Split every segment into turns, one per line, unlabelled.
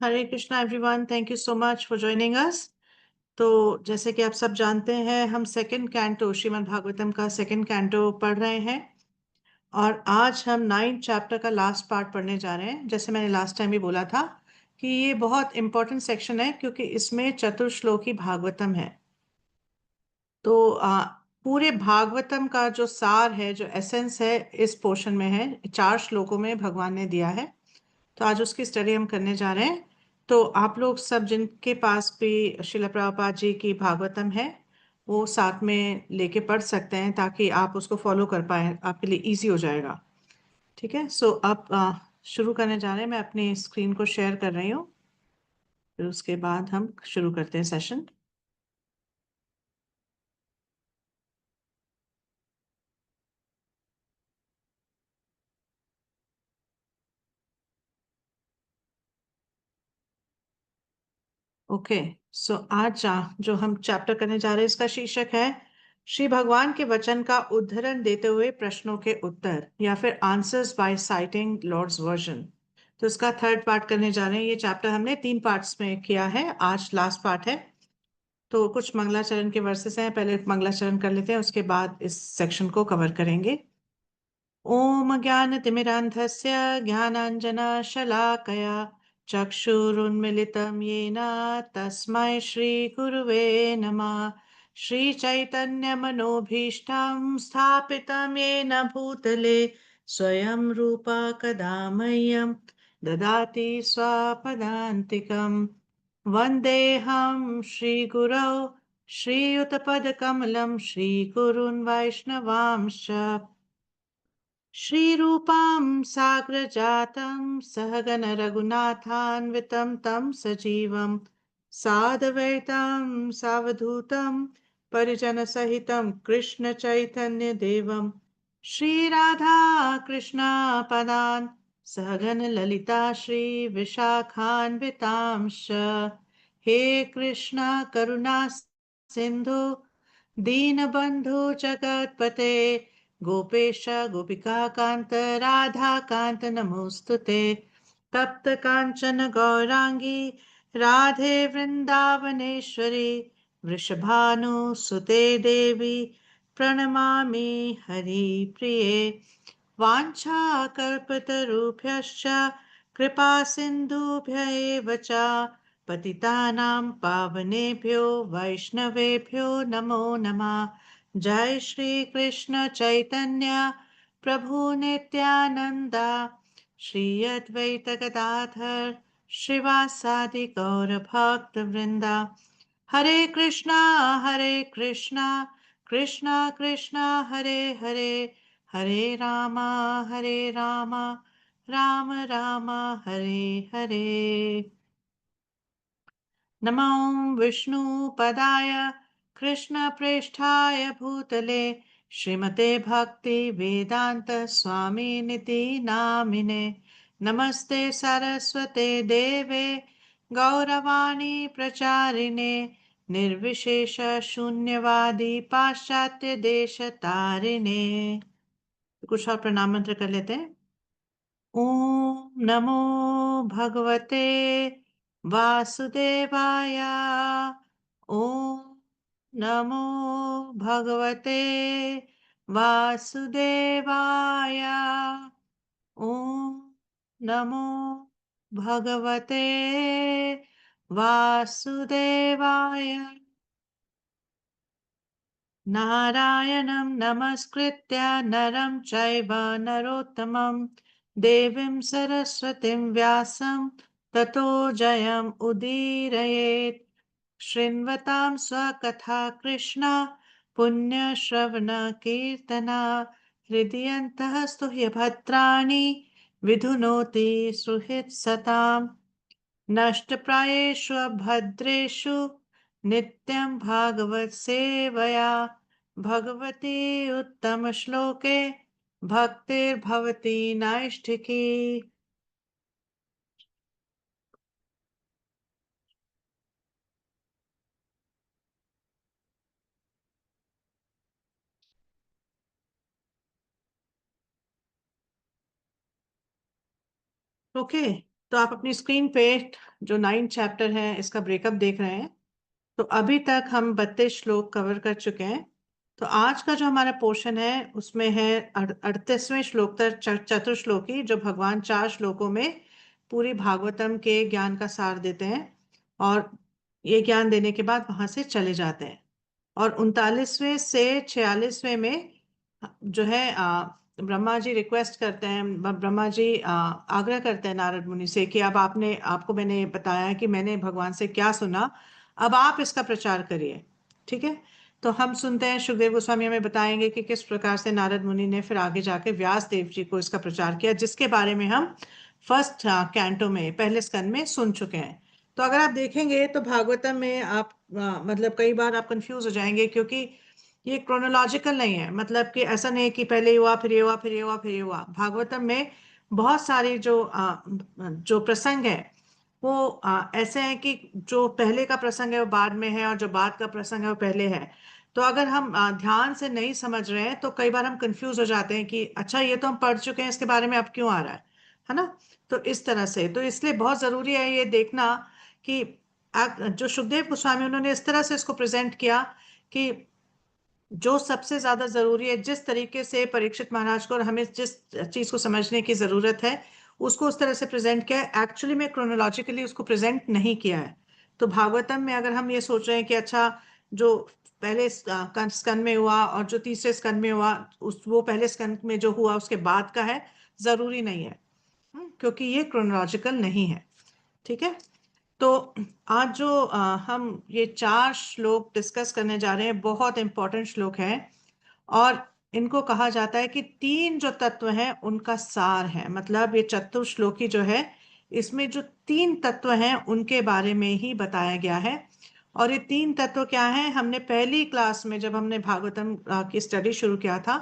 Hare Krishna everyone, thank you so much for joining us. तो जैसे कि आप सब जानते हैं, हम सेकंड कैंटो श्रीमद् भागवतम का सेकंड कैंटो पढ़ रहे हैं। और आज हम 9th चैप्टर का लास्ट पार्ट पढ़ने जा रहे हैं। जैसे मैंने लास्ट टाइम भी बोला था कि ये बहुत इंपॉर्टेंट सेक्शन है, क्योंकि इसमें चतुश्लोकी भागवतम है। तो पूरे भागवतम का जो सार है, जो एसेंस है, इस पोर्शन में है। 4 श्लोकों में भगवान ने दिया है। तो आज उसकी स्टडी हम करने जा रहे हैं। तो आप लोग सब जिनके पास भी शिला प्रभुपाद जी की भागवतम है, वो साथ में लेके पढ़ सकते हैं, ताकि आप उसको फॉलो कर पाए, आपके लिए इजी हो जाएगा। ठीक है। सो अब शुरू करने जा रहे हैं। मैं अपनी स्क्रीन को शेयर कर रही हूँ, फिर उसके बाद हम शुरू करते हैं सेशन। ओके। सो आज जो हम चैप्टर करने जा रहे हैं, इसका शीर्षक है श्री भगवान के वचन का उद्धरण देते हुए प्रश्नों के उत्तर, या फिर answers by citing Lord's version. तो इसका थर्ड पार्ट करने जा रहे हैं। ये चैप्टर हमने 3 पार्ट्स में किया है, आज लास्ट पार्ट है। तो कुछ मंगलाचरण के वर्सेस हैं, पहले मंगलाचरण कर लेते हैं, उसके बाद इस सेक्शन को कवर करेंगे। ओम ज्ञानतिमिरान्धस्य ज्ञानाञ्जनशलाकया चक्षुरुन्मिलितं येन तस्मै श्रीगुरुवे नमः। श्रीचैतन्यमनोभीष्टं स्थापितं येन भूतले स्वयं रूपा कदा मह्यं ददाति स्वपदान्तिकम्। वन्देऽहं श्रीगुरौ श्रीयुतपदकमलं श्रीगुरून् वैष्णवांश्च श्रीरूपां साग्रजातं सहगण रघुनाथान्वितं तं सजीवं साद्वैतं सावधूतं परिजनसहितं कृष्णचैतन्यदेवं श्रीराधा कृष्णपदान् सहगण ललिता श्रीविशाखान्वितांश्च। हे कृष्ण करुणा सिन्धु दीनबन्धु जगत्पते गोपेश गोपिका कांत राधा कांत नमोस्तुते। तप्त कांचन गौरांगी राधे वृंदावनेश्वरी वृषभानुसुते देवी प्रणमामि हरिप्रिये। वाञ्छाकल्पतरुभ्यश्च कृपा सिन्धुभ्य एव च पतितानां पावनेभ्यो वैष्णवेभ्यो नमो नमः। जय श्री कृष्ण चैतन्य प्रभु नित्यानंद श्री अद्वैत गदाधर श्रीवासादि गौर भक्त वृंदा। हरे कृष्णा कृष्णा कृष्णा हरे हरे, हरे रामा राम राम हरे हरे। नमो विष्णुपदाय कृष्णप्रेष्ठाय भूतले श्रीमते भक्ति वेदांत स्वामिनिति नामिने। नमस्ते सरस्वते देवे गौरवाणी प्रचारिणे निर्विशेष शून्यवादी पाश्चात्य देश तारिणे। कुछ और प्रणाम मंत्र कर लेते हैं। ओम नमो भगवते वासुदेवाय। ओम नमो भगवते वासुदेवाय। ओम नमो भगवते वासुदेवाय। नारायणं नमस्कृत्य नरं चैव नरोत्तमं देवीं सरस्वतीं व्यासं ततो जयम् उदीरयेत्। शृण्वतां स्वकथा कृष्ण पुण्यश्रवणकीर्तना हृदयन्तः स्तुह्यभद्राणि विधुनोति सुहृत्सताम्। नष्टप्रायेषु भद्रेषु नित्यं भागवत सेवया भगवती उत्तम श्लोके भक्तिर्भवती नैष्ठिकी। ओके। तो आप अपनी स्क्रीन पे जो 9 चैप्टर है इसका ब्रेकअप देख रहे हैं। तो अभी तक हम 32 श्लोक कवर कर चुके हैं। तो आज का जो हमारा पोर्शन है उसमें है 38वें श्लोक तक चतुश्लोकी, जो भगवान 4 श्लोकों में पूरी भागवतम के ज्ञान का सार देते हैं और ये ज्ञान देने के बाद वहां से चले जाते हैं। और 39वें से 46वें में जो है ब्रह्मा जी रिक्वेस्ट करते हैं, ब्रह्मा जी आग्रह करते हैं नारद मुनि से कि अब आपको मैंने बताया कि मैंने भगवान से क्या सुना, अब आप इसका प्रचार करिए। ठीक है, तो हम सुनते हैं सुखदेव गोस्वामी हमें बताएंगे कि किस प्रकार से नारद मुनि ने फिर आगे जाके व्यास देव जी को इसका प्रचार किया, जिसके बारे में हम फर्स्ट कैंटो में, पहले स्कंद में सुन चुके हैं। तो अगर आप देखेंगे तो भागवतम में आप मतलब कई बार आप कंफ्यूज हो जाएंगे, क्योंकि ये क्रोनोलॉजिकल नहीं है। मतलब कि ऐसा नहीं है कि पहले ये हुआ फिर ये हुआ फिर ये हुआ फिर ये हुआ। भागवतम में बहुत सारी जो प्रसंग है वो ऐसे हैं कि जो पहले का प्रसंग है वो बाद में है और जो बाद का प्रसंग है वो पहले है। तो अगर हम ध्यान से नहीं समझ रहे हैं तो कई बार हम कंफ्यूज हो जाते हैं कि अच्छा ये तो हम पढ़ चुके हैं, इसके बारे में अब क्यों आ रहा है ना। तो इस तरह से, तो इसलिए बहुत जरूरी है ये देखना कि जो सुखदेव गोस्वामी उन्होंने इस तरह से इसको प्रेजेंट किया कि जो सबसे ज्यादा जरूरी है, जिस तरीके से परीक्षित महाराज को और हमें जिस चीज को समझने की जरूरत है उसको उस तरह से प्रेजेंट किया है। एक्चुअली में क्रोनोलॉजिकली उसको प्रेजेंट नहीं किया है। तो भागवतम में अगर हम ये सोच रहे हैं कि अच्छा जो पहले स्कंद में हुआ और जो तीसरे स्कंद में हुआ उस वो पहले स्कंद में जो हुआ उसके बाद का है, जरूरी नहीं है। क्योंकि ये क्रोनोलॉजिकल नहीं है। ठीक है, तो आज जो हम ये 4 श्लोक डिस्कस करने जा रहे हैं बहुत इंपॉर्टेंट श्लोक हैं। और इनको कहा जाता है कि 3 जो तत्व हैं उनका सार है। मतलब ये चतुश्लोकी जो है इसमें जो 3 तत्व हैं उनके बारे में ही बताया गया है। और ये 3 तत्व क्या हैं, हमने पहली क्लास में जब हमने भागवतम की स्टडी शुरू किया था,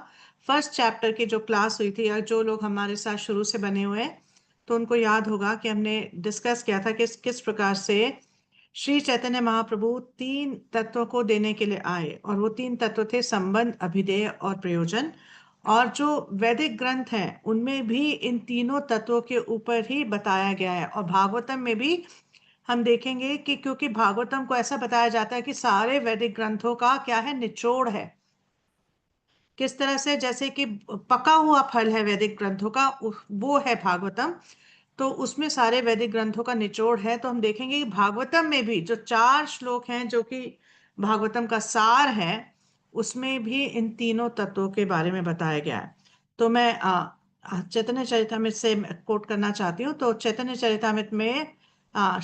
फर्स्ट चैप्टर की जो क्लास हुई थी, या जो लोग हमारे साथ शुरू से बने हुए हैं तो उनको याद होगा कि हमने डिस्कस किया था कि किस प्रकार से श्री चैतन्य महाप्रभु 3 तत्वों को देने के लिए आए। और वो 3 तत्व थे संबंध, अभिधेय और प्रयोजन। और जो वैदिक ग्रंथ हैं उनमें भी इन तीनों तत्वों के ऊपर ही बताया गया है। और भागवतम में भी हम देखेंगे कि क्योंकि भागवतम को ऐसा बताया जाता है कि सारे वैदिक ग्रंथों का क्या है, निचोड़ है। किस तरह से, जैसे कि पका हुआ फल है वैदिक ग्रंथों का, वो है भागवतम। तो उसमें सारे वैदिक ग्रंथों का निचोड़ है। तो हम देखेंगे कि भागवतम में भी जो 4 श्लोक हैं जो कि भागवतम का सार है, उसमें भी इन तीनों तत्वों के बारे में बताया गया है। तो मैं चैतन्य चरितामृत से कोट करना चाहती हूँ। तो चैतन्य चरितामृत में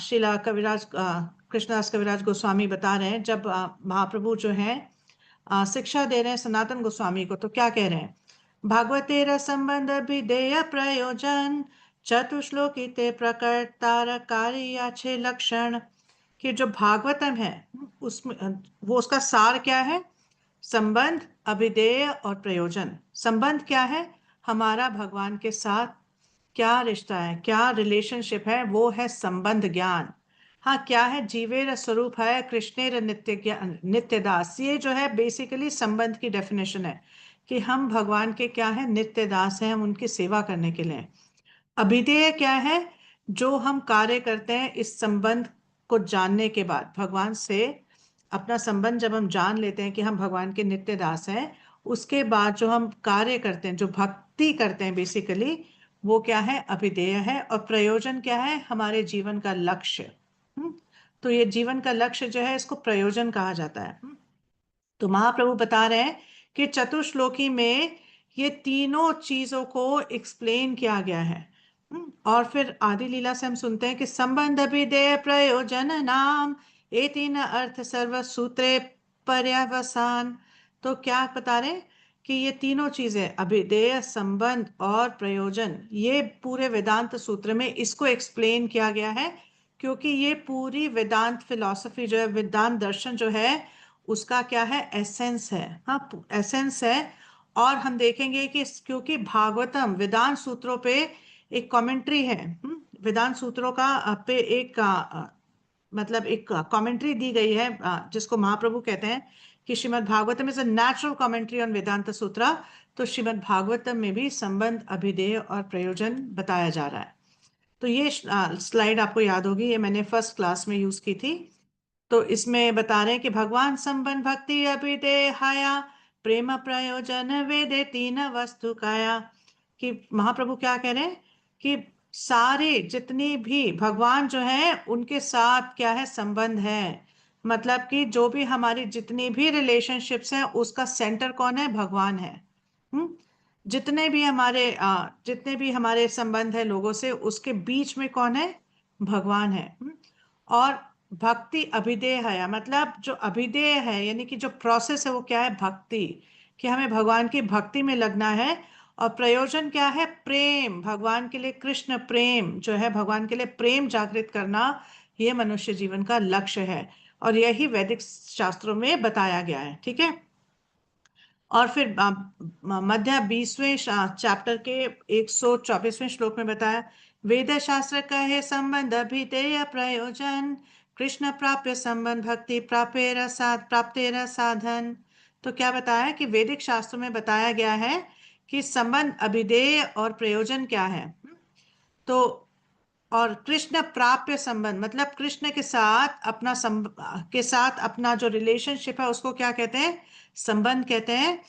श्रीला कविराज कृष्णदास कविराज गोस्वामी बता रहे हैं, जब महाप्रभु जो हैं शिक्षा दे रहे हैं सनातन गोस्वामी को, तो क्या कह रहे हैं, भागवतेर संबंध विधेय प्रयोजन चतुश्लोकिते प्रकर्तार कार्याचे लक्षण। कि जो भागवतम है उसमें वो उसका सार क्या है, संबंध, अभिधेय और प्रयोजन। संबंध क्या है, हमारा भगवान के साथ क्या रिश्ता है, क्या रिलेशनशिप है, वो है संबंध ज्ञान। हाँ, क्या है, जीवेर स्वरूप है कृष्णेर नित्य ज्ञान नित्य दास। ये जो है बेसिकली संबंध की डेफिनेशन है कि हम भगवान के क्या है, नित्य दास हैं, हम उनकी सेवा करने के लिए। अभिधेय क्या है, जो हम कार्य करते हैं इस संबंध को जानने के बाद भगवान से। अपना संबंध जब हम जान लेते हैं कि हम भगवान के नित्य दास हैं, उसके बाद जो हम कार्य करते हैं, जो भक्ति करते हैं बेसिकली, वो क्या है, अभिधेय है। और प्रयोजन क्या है, हमारे जीवन का लक्ष्य। तो ये जीवन का लक्ष्य जो है इसको प्रयोजन कहा जाता है। तो महाप्रभु बता रहे हैं कि चतुश्लोकी में ये तीनों चीजों को एक्सप्लेन किया गया है। और फिर आदि लीला से हम सुनते हैं कि संबंध अभिधेय प्रयोजन नाम ये तीन अर्थ सर्व सूत्रे पर्यवसान। तो क्या बता रहे हैं कि ये तीनों चीजें, अभिधेय, संबंध और प्रयोजन, ये पूरे वेदांत सूत्र में इसको एक्सप्लेन किया गया है। क्योंकि ये पूरी वेदांत फिलॉसफी जो है, वेदांत दर्शन जो है, उसका क्या है, एसेंस है। हाँ, एसेंस है। और हम देखेंगे कि क्योंकि भागवतम वेदांत सूत्रों पे एक कमेंट्री है। वेदांत सूत्रों का पे एक मतलब एक कमेंट्री दी गई है, जिसको महाप्रभु कहते हैं कि Shrimad Bhagavatam is a natural commentary on Vedanta Sutra. तो श्रीमद् भागवतम में भी संबंध, अभिधेय और प्रयोजन बताया जा रहा है। तो ये स्लाइड आपको याद होगी, ये मैंने फर्स्ट क्लास में यूज की थी। तो इसमें बता रहे हैं कि भगवान संबंध भक्ति अभिदेहाया प्रेम प्रयोजन वेदे तीन वस्तु काया। कि महाप्रभु क्या कह रहे हैं कि सारे जितनी भी भगवान जो है उनके साथ क्या है संबंध है। मतलब कि जो भी हमारी जितनी भी रिलेशनशिप्स हैं उसका सेंटर कौन है, भगवान है। हम्म जितने भी हमारे संबंध है लोगों से, उसके बीच में कौन है, भगवान है। और भक्ति अभिदेय है, मतलब जो अभिदेय है यानी कि जो प्रोसेस है वो क्या है, भक्ति। कि हमें भगवान की भक्ति में लगना है। और प्रयोजन क्या है, प्रेम, भगवान के लिए कृष्ण प्रेम जो है, भगवान के लिए प्रेम जागृत करना, ये मनुष्य जीवन का लक्ष्य है। और यही वैदिक शास्त्रों में बताया गया है। ठीक है। और फिर मध्य 20वें चैप्टर के 124वें श्लोक में बताया, वेद शास्त्र कहे संबंध अभिधेय प्रयोजन कृष्ण प्राप्य संबंध भक्ति प्राप्तेर साधन। तो क्या बताया कि वैदिक शास्त्रों में बताया गया है कि संबंध अभिधेय और प्रयोजन क्या है। तो और कृष्ण प्राप्य संबंध मतलब कृष्ण के साथ के साथ अपना जो रिलेशनशिप है उसको क्या कहते हैं, संबंध कहते हैं।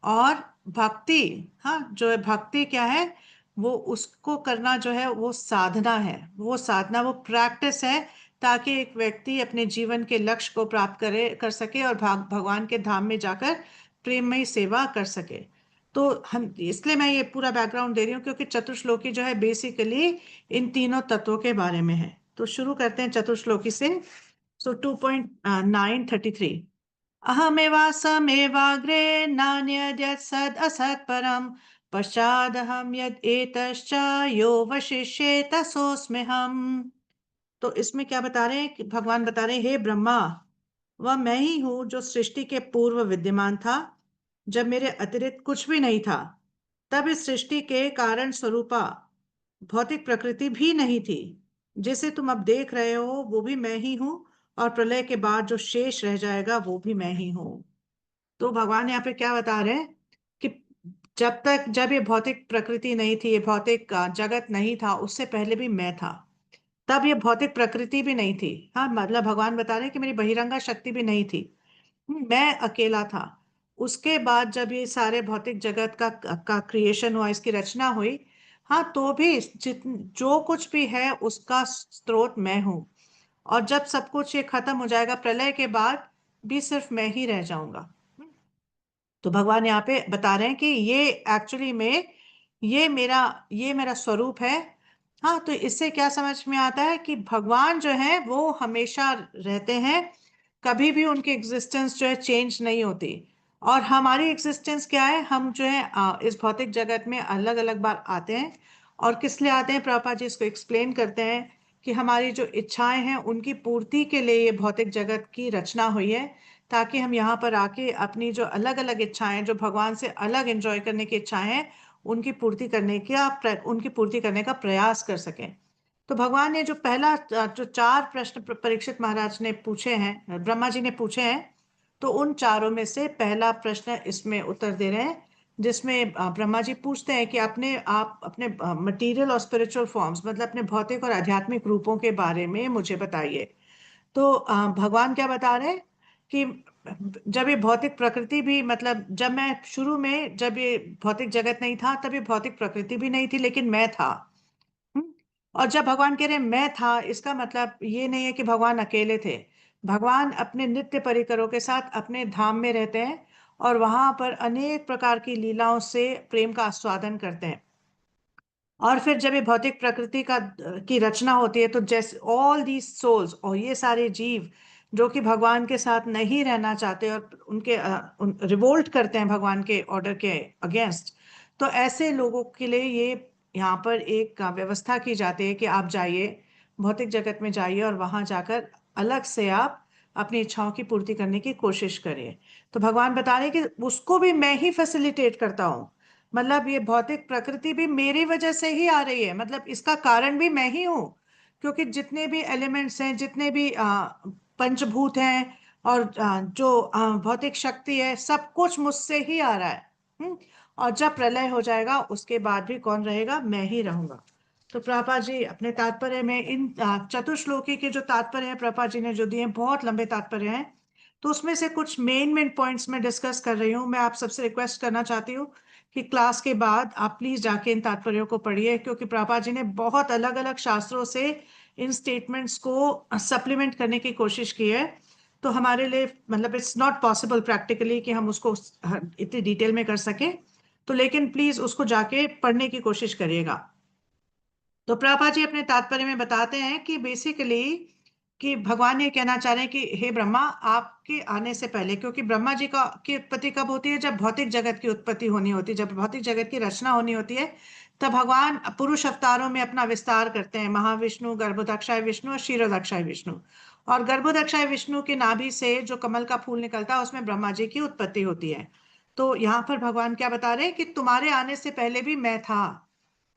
और भक्ति, हाँ जो है भक्ति क्या है, वो उसको करना जो है वो साधना है, वो साधना वो प्रैक्टिस है, ताकि एक व्यक्ति अपने जीवन के लक्ष्य को प्राप्त कर सके और भगवान के धाम में जाकर प्रेममयी सेवा कर सके। तो हम इसलिए मैं ये पूरा बैकग्राउंड दे रही हूँ क्योंकि चतुश्लोकी जो है बेसिकली इन तीनों तत्वों के बारे में है। तो शुरू करते हैं चतुश्लोकी से। सो 2.933, अहमेवासमेवाग्रे नान्यद्यत् सद् असत् परम् पश्चादहं यद् एतश्च यो वशिष्येत सोऽस्म्यहम्। तो इसमें क्या बता रहे हैं कि भगवान बता रहे हैं, हे ब्रह्मा, वह मैं ही हूं जो सृष्टि के पूर्व विद्यमान था, जब मेरे अतिरिक्त कुछ भी नहीं था। तब इस सृष्टि के कारण स्वरूपा भौतिक प्रकृति भी नहीं थी। जिसे तुम अब देख रहे हो वो भी मैं ही हूं, और प्रलय के बाद जो शेष रह जाएगा वो भी मैं ही हूं। तो भगवान यहाँ पे क्या बता रहे हैं कि जब ये भौतिक प्रकृति नहीं थी, ये भौतिक जगत नहीं था, उससे पहले भी मैं था। तब ये भौतिक प्रकृति भी नहीं थी, हाँ मतलब भगवान बता रहे हैं कि मेरी बहिरंगा शक्ति भी नहीं थी। मैं अकेला था। उसके बाद जब ये सारे भौतिक जगत का क्रिएशन हुआ, इसकी रचना हुई, हाँ तो भी जो कुछ भी है उसका स्रोत मैं हूँ। और जब सब कुछ ये खत्म हो जाएगा प्रलय के बाद, भी सिर्फ मैं ही रह जाऊंगा। तो भगवान यहाँ पे बता रहे हैं कि ये एक्चुअली में ये मेरा स्वरूप है। हाँ तो इससे क्या समझ में आता है कि भगवान जो है वो हमेशा रहते हैं, कभी भी उनकी एग्जिस्टेंस जो है चेंज नहीं होती। और हमारी एग्जिस्टेंस क्या है, हम जो है इस भौतिक जगत में अलग अलग बार आते हैं। और किस लिए आते हैं, प्रभुपाद जी इसको एक्सप्लेन करते हैं कि हमारी जो इच्छाएं हैं उनकी पूर्ति के लिए ये भौतिक जगत की रचना हुई है, ताकि हम यहाँ पर आके अपनी जो अलग अलग इच्छाएं, जो भगवान से अलग एंजॉय करने की इच्छाएं हैं, उनकी पूर्ति करने का प्रयास कर सकें। तो भगवान ने जो चार प्रश्न परीक्षित महाराज ने पूछे हैं, ब्रह्मा जी ने पूछे हैं, तो उन चारों में से पहला प्रश्न इसमें उत्तर दे रहे हैं, जिसमें ब्रह्मा जी पूछते हैं कि आप अपने मटेरियल और स्पिरिचुअल फॉर्म्स मतलब अपने भौतिक और आध्यात्मिक रूपों के बारे में मुझे बताइए। तो भगवान क्या बता रहे हैं कि जब ये भौतिक प्रकृति भी, मतलब जब मैं शुरू में, जब ये भौतिक जगत नहीं था तब ये भौतिक प्रकृति भी नहीं थी, लेकिन मैं था। हम्म? और जब भगवान कह रहे हैं मैं था, इसका मतलब ये नहीं है कि भगवान अकेले थे। भगवान अपने नित्य परिकरों के साथ अपने धाम में रहते हैं, और वहां पर अनेक प्रकार की लीलाओं से प्रेम का आस्वादन करते हैं। और फिर जब ये भौतिक प्रकृति की रचना होती है, तो जैसे ऑल दीज सोल्स, और ये सारे जीव जो कि भगवान के साथ नहीं रहना चाहते और रिवोल्ट करते हैं भगवान के ऑर्डर के अगेंस्ट, तो ऐसे लोगों के लिए ये यहाँ पर एक व्यवस्था की जाती है कि आप जाइए, भौतिक जगत में जाइए, और वहां जाकर अलग से आप अपनी इच्छाओं की पूर्ति करने की कोशिश करिए। तो भगवान बता रहे हैं कि उसको भी मैं ही फैसिलिटेट करता हूँ। मतलब ये भौतिक प्रकृति भी मेरी वजह से ही आ रही है, मतलब इसका कारण भी मैं ही हूँ। क्योंकि जितने भी एलिमेंट्स हैं, जितने भी पंचभूत हैं, और जो भौतिक शक्ति है, सब कुछ मुझसे ही आ रहा है। और जब प्रलय हो जाएगा उसके बाद भी कौन रहेगा, मैं ही रहूंगा। तो प्रभा जी अपने तात्पर्य में इन चतुश्लोकी के जो तात्पर्य है प्रभा जी ने जो दिए हैं, बहुत लंबे तात्पर्य हैं। तो उसमें से कुछ मेन पॉइंट्स में डिस्कस कर रही हूँ। मैं आप सबसे रिक्वेस्ट करना चाहती हूँ कि क्लास के बाद आप प्लीज जाके इन तात्पर्यों को पढ़िए, क्योंकि प्रभा जी ने बहुत अलग अलग शास्त्रों से इन स्टेटमेंट्स को सप्लीमेंट करने की कोशिश की है। तो हमारे लिए मतलब इट्स नॉट पॉसिबल प्रैक्टिकली कि हम उसको इतनी डिटेल में कर सकें। तो लेकिन प्लीज उसको जाके पढ़ने की कोशिश करिएगा। तो प्रभा जी अपने तात्पर्य में बताते हैं कि बेसिकली कि भगवान ये कहना चाह रहे हैं कि हे ब्रह्मा, आपके आने से पहले, क्योंकि ब्रह्मा जी का की उत्पत्ति कब होती है? जब भौतिक जगत की उत्पत्ति होनी होती है, जब भौतिक जगत की रचना होनी होती है, तब भगवान पुरुष अवतारों में अपना विस्तार करते हैं। महाविष्णु, गर्भोदक्षाय विष्णु और क्षीरोदक्षाय विष्णु। और गर्भोदक्षाय विष्णु के नाभि से जो कमल का फूल निकलता है उसमें ब्रह्मा जी की उत्पत्ति होती है। तो यहाँ पर भगवान क्या बता रहे हैं कि तुम्हारे आने से पहले भी मैं था।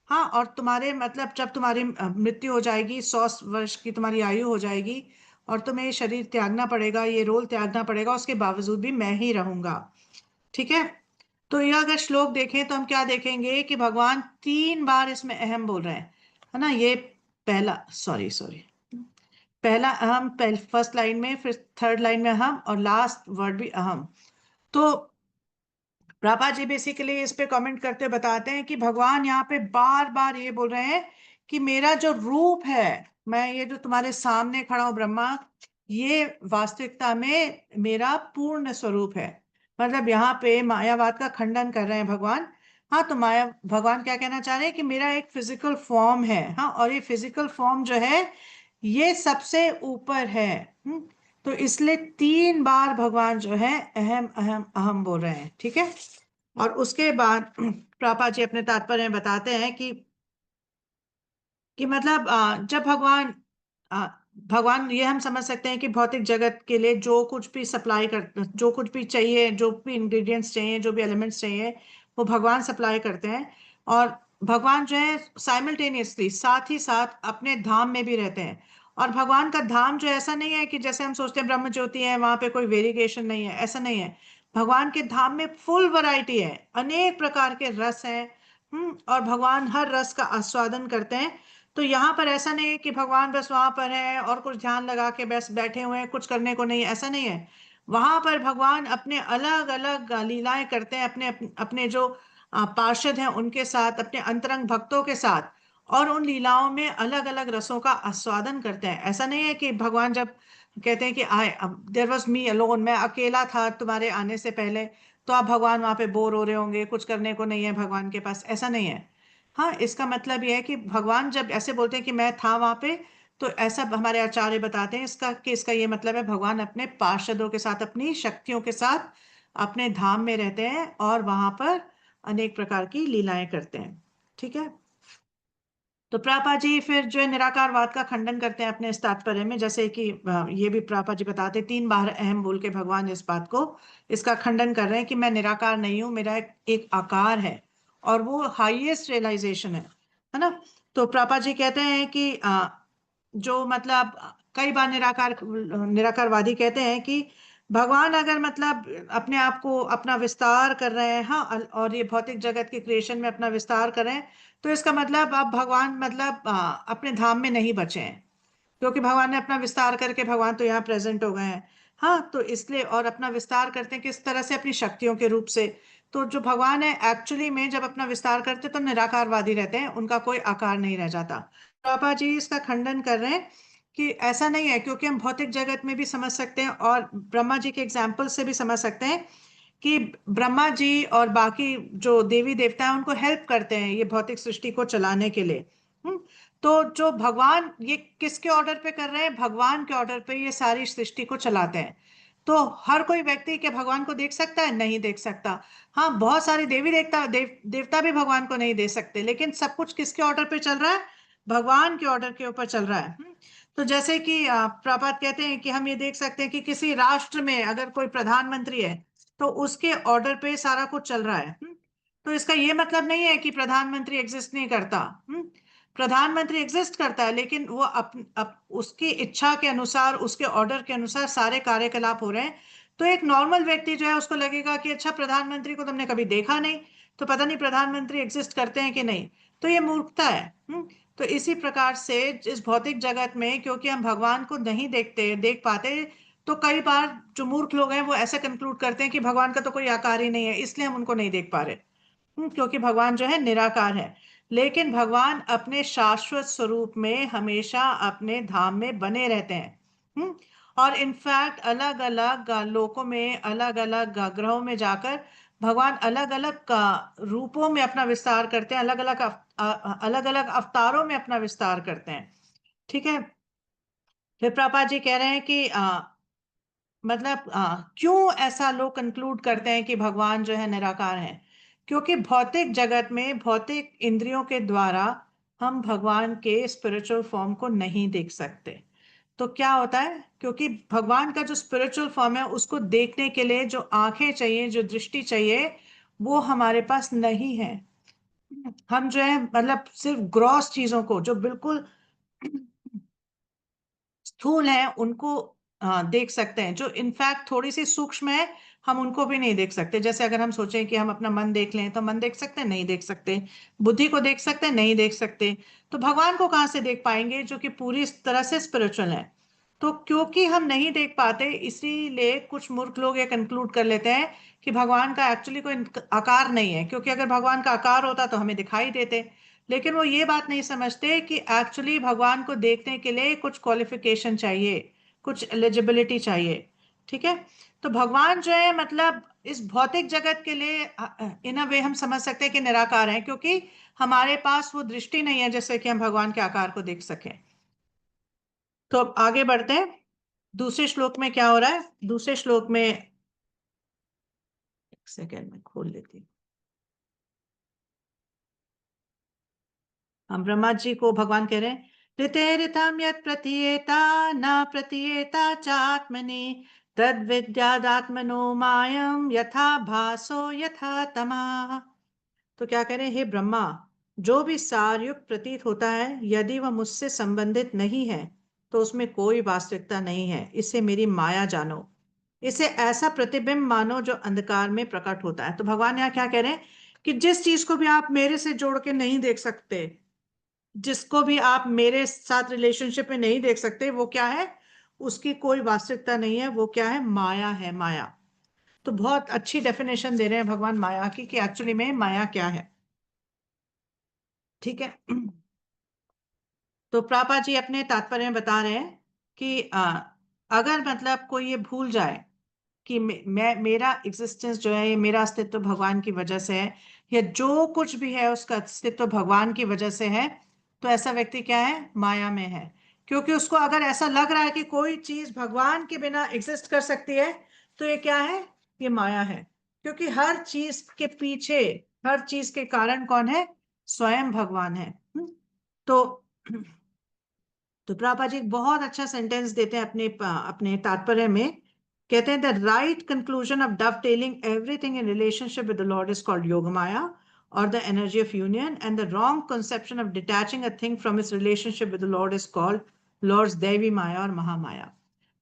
हाँ, और तुम्हारे मतलब जब तुम्हारी मृत्यु हो जाएगी, 100 वर्ष की तुम्हारी आयु हो जाएगी और तुम्हें ये शरीर त्यागना पड़ेगा, ये रोल त्यागना पड़ेगा, उसके बावजूद भी मैं ही रहूंगा। ठीक है। तो ये अगर श्लोक देखें तो हम क्या देखेंगे कि भगवान 3 बार इसमें अहम बोल रहे हैं, है ना। ये पहला, सॉरी सॉरी, पहला अहम, फर्स्ट लाइन में, फिर थर्ड लाइन में अहम, और लास्ट वर्ड भी अहम। तो प्रभा जी बेसिकली इस पे कमेंट करते बताते हैं कि भगवान यहाँ पे बार बार ये बोल रहे हैं कि मेरा जो रूप है, मैं ये जो तुम्हारे सामने खड़ा हूं ब्रह्मा, ये वास्तविकता में मेरा पूर्ण स्वरूप है। मतलब यहाँ पे मायावाद का खंडन कर रहे हैं भगवान। हाँ, तो माया भगवान क्या कहना चाह रहे हैं कि मेरा एक फिजिकल फॉर्म है। हाँ, और ये फिजिकल फॉर्म जो है ये सबसे ऊपर है। तो इसलिए 3 बार भगवान जो है अहम अहम अहम बोल रहे हैं। ठीक है। और उसके बाद प्रभा जी अपने तात्पर्य में बताते हैं कि मतलब जब अ, भगवान ये हम समझ सकते हैं कि भौतिक जगत के लिए जो कुछ भी सप्लाई कर, जो कुछ भी चाहिए, जो भी इंग्रेडिएंट्स चाहिए, जो भी एलिमेंट्स चाहिए, वो भगवान सप्लाई करते हैं। और भगवान जो है साइमल्टेनियसली, साथ ही साथ अपने धाम में भी रहते हैं। और भगवान का धाम जो ऐसा नहीं है कि जैसे हम सोचते हैं ब्रह्म ज्योति है वहां पे कोई वेरिएशन नहीं है, ऐसा नहीं है। भगवान के धाम में फुल वैरायटी है, अनेक प्रकार के रस हैं। और भगवान हर रस का आस्वादन करते हैं। तो यहाँ पर ऐसा नहीं है कि भगवान बस वहां पर है और कुछ ध्यान लगा के बस बैठे हुए हैं, कुछ करने को नहीं है, ऐसा नहीं है। वहां पर भगवान अपने अलग अलग लीलाएं करते हैं, अपने अपने जो पार्षद हैं उनके साथ, अपने अंतरंग भक्तों के साथ। और उन लीलाओं में अलग अलग रसों का आस्वादन करते हैं। ऐसा नहीं है कि भगवान जब कहते हैं कि I there was me alone, मैं अकेला था तुम्हारे आने से पहले, तो आप भगवान वहां पे बोर हो रहे होंगे, कुछ करने को नहीं है भगवान के पास, ऐसा नहीं है। हाँ, इसका मतलब यह है कि भगवान जब ऐसे बोलते हैं कि मैं था वहां पे, तो ऐसा हमारे आचार्य बताते हैं इसका कि इसका ये मतलब है भगवान अपने पार्षदों के साथ, अपनी शक्तियों के साथ अपने धाम में रहते हैं और वहां पर अनेक प्रकार की लीलाएं करते हैं। ठीक है। तो प्रापा जी फिर जो है निराकारवाद का खंडन करते हैं अपने इस तात्पर्य में, जैसे कि ये भी प्रापा जी बताते हैं, 3 बार अहम बोल के भगवान इस बात को, इसका खंडन कर रहे हैं कि मैं निराकार नहीं हूं, मेरा एक आकार है और वो हाईएस्ट रियलाइजेशन है ना। तो प्रापा जी कहते हैं कि जो मतलब कई बार निराकारवादी कहते हैं कि भगवान अगर मतलब अपने आप को अपना विस्तार कर रहे हैं, हाँ, और ये भौतिक जगत के क्रिएशन में अपना विस्तार कर रहे हैं, तो इसका मतलब अब भगवान मतलब अपने धाम में नहीं बचे हैं, क्योंकि भगवान ने अपना विस्तार करके भगवान तो यहाँ प्रेजेंट हो गए हैं। हाँ, तो इसलिए और अपना विस्तार करते हैं किस तरह से? अपनी शक्तियों के रूप से। तो जो भगवान है एक्चुअली में जब अपना विस्तार करते तो निराकारवादी रहते हैं, उनका कोई आकार नहीं रह जाता। पापा जी इसका खंडन कर रहे हैं कि ऐसा नहीं है, क्योंकि हम भौतिक जगत में भी समझ सकते हैं और ब्रह्मा जी के एग्जाम्पल से भी समझ सकते हैं कि ब्रह्मा जी और बाकी जो देवी देवता हैं उनको हेल्प करते हैं ये भौतिक सृष्टि को चलाने के लिए। हम्म तो जो भगवान ये किसके ऑर्डर पे कर रहे हैं? भगवान के ऑर्डर पे ये सारी सृष्टि को चलाते हैं। तो हर कोई व्यक्ति क्या भगवान को देख सकता है? नहीं देख सकता। हाँ, बहुत सारे देवी देवता भी भगवान को नहीं देख सकते, लेकिन सब कुछ किसके ऑर्डर पे चल रहा है? भगवान के ऑर्डर के ऊपर चल रहा है। तो जैसे कि प्रभात कहते हैं कि हम ये देख सकते हैं कि किसी राष्ट्र में अगर कोई प्रधानमंत्री है तो उसके ऑर्डर पे सारा कुछ चल रहा है। तो इसका ये मतलब नहीं है कि प्रधानमंत्री एग्जिस्ट नहीं करता। प्रधानमंत्री एग्जिस्ट करता है, लेकिन वो उसकी इच्छा के अनुसार, उसके ऑर्डर के अनुसार सारे कार्यकलाप हो रहे हैं। तो एक नॉर्मल व्यक्ति जो है उसको लगेगा कि अच्छा, प्रधानमंत्री को तुमने कभी देखा नहीं, तो पता नहीं प्रधानमंत्री एग्जिस्ट करते हैं कि नहीं। तो ये मूर्खता है। तो इसी प्रकार से इस भौतिक जगत में क्योंकि हम भगवान को नहीं देख पाते, तो कई बार जो मूर्ख लोग हैं वो ऐसा कंक्लूड करते हैं कि भगवान का तो कोई आकार ही नहीं है, इसलिए हम उनको नहीं देख पा रहे। क्योंकि भगवान जो है निराकार है। लेकिन भगवान अपने शाश्वत स्वरूप में हमेशा अपने धाम में बने रहते हैं। हम्म, और इनफैक्ट अलग अलग लोकों में, अलग अलग ग्रहों में जाकर भगवान अलग अलग रूपों में अपना विस्तार करते हैं, अलग अलग अलग अलग अवतारों में अपना विस्तार करते हैं। ठीक है। फिर प्रभुपाद जी कह रहे हैं कि मतलब क्यों ऐसा लोग कंक्लूड करते हैं कि भगवान जो है निराकार है? क्योंकि भौतिक जगत में भौतिक इंद्रियों के द्वारा हम भगवान के स्पिरिचुअल फॉर्म को नहीं देख सकते। तो क्या होता है, क्योंकि भगवान का जो स्पिरिचुअल फॉर्म है उसको देखने के लिए जो आंखें चाहिए, जो दृष्टि चाहिए, वो हमारे पास नहीं है। हम जो है मतलब सिर्फ ग्रॉस चीजों को, जो बिल्कुल स्थूल हैं, उनको देख सकते हैं। जो इनफैक्ट थोड़ी सी सूक्ष्म है, हम उनको भी नहीं देख सकते। जैसे अगर हम सोचें कि हम अपना मन देख लें, तो मन देख सकते हैं? नहीं देख सकते। बुद्धि को देख सकते हैं? नहीं देख सकते। तो भगवान को कहाँ से देख पाएंगे जो कि पूरी तरह से स्पिरिचुअल है? तो क्योंकि हम नहीं देख पाते, इसीलिए कुछ मूर्ख लोग ये कंक्लूड कर लेते हैं कि भगवान का एक्चुअली कोई आकार नहीं है, क्योंकि अगर भगवान का आकार होता तो हमें दिखाई देते। लेकिन वो ये बात नहीं समझते कि एक्चुअली भगवान को देखने के लिए कुछ क्वालिफिकेशन चाहिए, कुछ एलिजिबिलिटी चाहिए। ठीक है। तो भगवान जो है मतलब इस भौतिक जगत के लिए इन अ वे हम समझ सकते हैं कि निराकार है, क्योंकि हमारे पास वो दृष्टि नहीं है जैसे कि हम भगवान के आकार को देख सकें। तो अब आगे बढ़ते हैं। दूसरे श्लोक में क्या हो रहा है? दूसरे श्लोक में, एक सेकेंड में खोल लेती हूँ। हम ब्रह्मा जी को भगवान कह रहे हैं, ऋतेरितम यत् प्रतीयेता न प्रतीयेता चात्मनि तद विद्यादात्मनो मायम यथा भासो यथा तमा। तो क्या कह रहे हैं? हे ब्रह्मा, जो भी सारयुक्त प्रतीत होता है, यदि वह मुझसे संबंधित नहीं है तो उसमें कोई वास्तविकता नहीं है। इसे मेरी माया जानो, इसे ऐसा प्रतिबिंब मानो जो अंधकार में प्रकट होता है। तो भगवान यहाँ क्या कह रहे हैं कि जिस चीज को भी आप मेरे से जोड़ के नहीं देख सकते, जिसको भी आप मेरे साथ रिलेशनशिप में नहीं देख सकते, वो क्या है? उसकी कोई वास्तविकता नहीं है। वो क्या है? माया है, माया। तो बहुत अच्छी डेफिनेशन दे रहे हैं भगवान माया की, कि एक्चुअली में माया क्या है। ठीक है। तो प्रापा जी अपने तात्पर्य में बता रहे हैं कि अगर मतलब कोई ये भूल जाए कि मैं मेरा एग्जिस्टेंस जो है, ये मेरा अस्तित्व भगवान की वजह से है, या जो कुछ भी है उसका अस्तित्व भगवान की वजह से है, तो ऐसा व्यक्ति क्या है? माया में है। क्योंकि उसको अगर ऐसा लग रहा है कि कोई चीज भगवान के बिना एग्जिस्ट कर सकती है, तो ये क्या है? ये माया है। क्योंकि हर चीज के पीछे, हर चीज के कारण कौन है? स्वयं भगवान है। तो प्रभुपाद जी एक बहुत अच्छा सेंटेंस देते हैं अपने अपने तात्पर्य में। कहते हैं, the right conclusion of dovetailing everything in relationship with the Lord is called yoga maya और the energy of union, and the wrong conception of detaching a thing from its relationship with the Lord is called Lord's daivi maya और महामाया।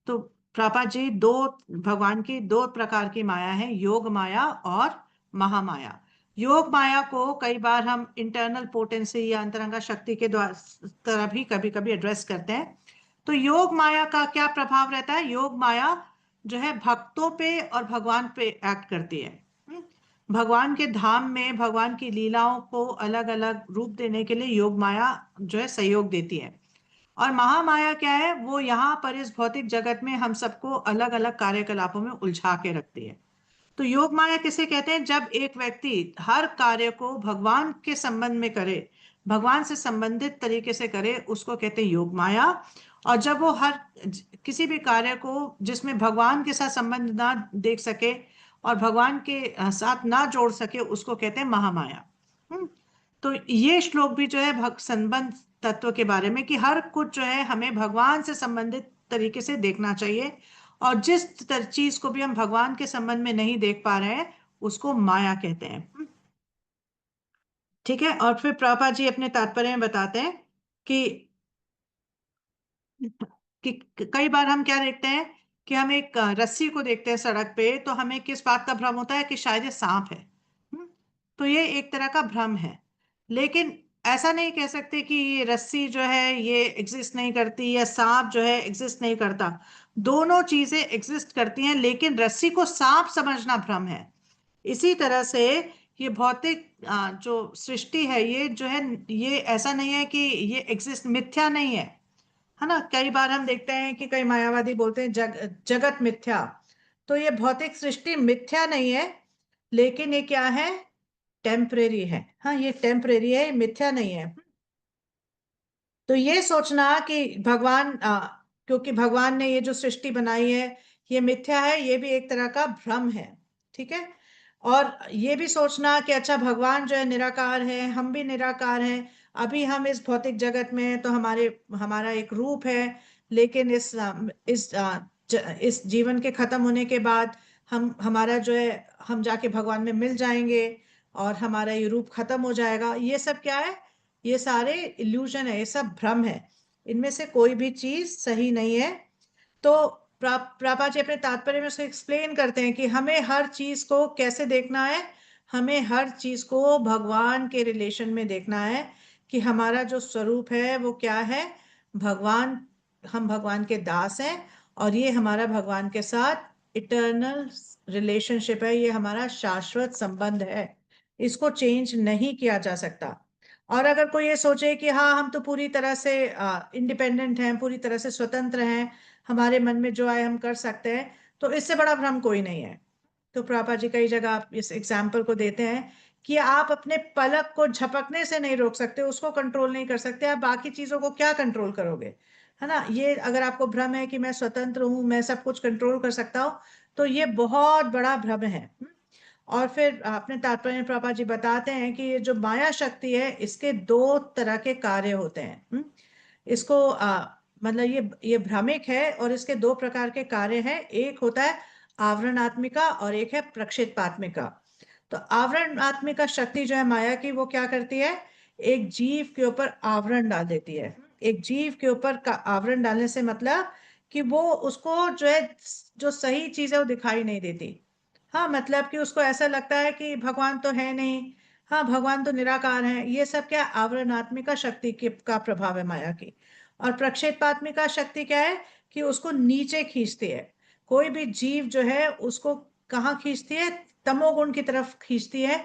तो प्रभुपाद जी दो, भगवान की दो प्रकार की माया है, योग माया और महामाया। योग माया को कई बार हम इंटरनल पोटेंसी या अंतरंगा शक्ति के द्वारा तरह भी कभी कभी एड्रेस करते हैं। तो योग माया का क्या प्रभाव रहता है? योग माया जो है भक्तों पे और भगवान पे एक्ट करती है। भगवान के धाम में भगवान की लीलाओं को अलग अलग रूप देने के लिए योग माया जो है सहयोग देती है। और महामाया क्या है? वो यहाँ पर इस भौतिक जगत में हम सबको अलग अलग कार्यकलापों में उलझा के रखती है। तो योग माया किसे कहते हैं? जब एक व्यक्ति हर कार्य को भगवान के संबंध में करे, भगवान से संबंधित तरीके से करे, उसको कहते हैं योग माया। और जब वो किसी भी कार्य को जिसमें भगवान के साथ संबंध ना देख सके और भगवान के साथ ना जोड़ सके, उसको कहते हैं महामाया। तो ये श्लोक भी जो है भक्त संबंध तत्व के बारे में, कि हर कुछ जो है हमें भगवान से संबंधित तरीके से देखना चाहिए, और जिस चीज को भी हम भगवान के संबंध में नहीं देख पा रहे हैं, उसको माया कहते हैं। ठीक है। और फिर प्रभुपाद जी अपने तात्पर्य में बताते हैं कि कि कई बार हम क्या देखते हैं कि हम एक रस्सी को देखते हैं सड़क पे, तो हमें किस बात का भ्रम होता है? कि शायद ये सांप है। हम्म, तो ये एक तरह का भ्रम है। लेकिन ऐसा नहीं कह सकते कि ये रस्सी जो है ये एग्जिस्ट नहीं करती या सांप जो है एग्जिस्ट नहीं करता। दोनों चीजें एग्जिस्ट करती हैं, लेकिन रस्सी को सांप समझना भ्रम है। इसी तरह से ये भौतिक जो सृष्टि है ये जो है, ये ऐसा नहीं है कि ये एग्जिस्ट, मिथ्या नहीं है ना। कई बार हम देखते हैं कि कई मायावादी बोलते हैं जगत मिथ्या। तो ये भौतिक सृष्टि मिथ्या नहीं है, लेकिन ये क्या है, टेम्परेरी है। हाँ, ये टेम्परेरी है, ये मिथ्या नहीं है। तो ये सोचना कि भगवान क्योंकि भगवान ने ये जो सृष्टि बनाई है ये मिथ्या है, ये भी एक तरह का भ्रम है। ठीक है। और ये भी सोचना कि अच्छा भगवान जो है निराकार है, हम भी निराकार हैं, अभी हम इस भौतिक जगत में हैं तो हमारा एक रूप है, लेकिन इस जीवन के खत्म होने के बाद हम हमारा जो है हम जाके भगवान में मिल जाएंगे और हमारा ये रूप खत्म हो जाएगा। ये सब क्या है, ये सारे इल्यूजन है, ये सब भ्रम है। इनमें से कोई भी चीज सही नहीं है। तो प्रभा जी अपने तात्पर्य में उसको एक्सप्लेन करते हैं कि हमें हर चीज को कैसे देखना है। हमें हर चीज को भगवान के रिलेशन में देखना है कि हमारा जो स्वरूप है वो क्या है, भगवान। हम भगवान के दास हैं और ये हमारा भगवान के साथ इटर्नल रिलेशनशिप है, ये हमारा शाश्वत संबंध है, इसको चेंज नहीं किया जा सकता। और अगर कोई ये सोचे कि हाँ हम तो पूरी तरह से इंडिपेंडेंट हैं, पूरी तरह से स्वतंत्र हैं, हमारे मन में जो आए हम कर सकते हैं, तो इससे बड़ा भ्रम कोई नहीं है। तो प्रभा जी कई जगह आप इस एग्जाम्पल को देते हैं कि आप अपने पलक को झपकने से नहीं रोक सकते, उसको कंट्रोल नहीं कर सकते, आप बाकी चीजों को क्या कंट्रोल करोगे, है ना। ये अगर आपको भ्रम है कि मैं स्वतंत्र हूं, मैं सब कुछ कंट्रोल कर सकता हूं, तो ये बहुत बड़ा भ्रम है। और फिर अपने तात्पर्य में प्रभा जी बताते हैं कि ये जो माया शक्ति है इसके दो तरह के कार्य होते हैं। इसको मतलब ये भ्रामिक है और इसके दो प्रकार के कार्य हैं। एक होता है आवरणात्मिका और एक है प्रक्षेपात्मिका। तो आवरणात्मिका शक्ति जो है माया की, वो क्या करती है, एक जीव के ऊपर आवरण डाल देती है। एक जीव के ऊपर का आवरण डालने से मतलब कि वो उसको जो है, जो सही चीज है वो दिखाई नहीं देती। हाँ, मतलब कि उसको ऐसा लगता है कि भगवान तो है नहीं, हाँ भगवान तो निराकार है। ये सब क्या, आवरणात्मिका शक्ति के का प्रभाव है माया की। और प्रक्षेपात्मिका शक्ति क्या है कि उसको नीचे खींचती है। कोई भी जीव जो है उसको कहाँ खींचती है, तमोगुण की तरफ खींचती है।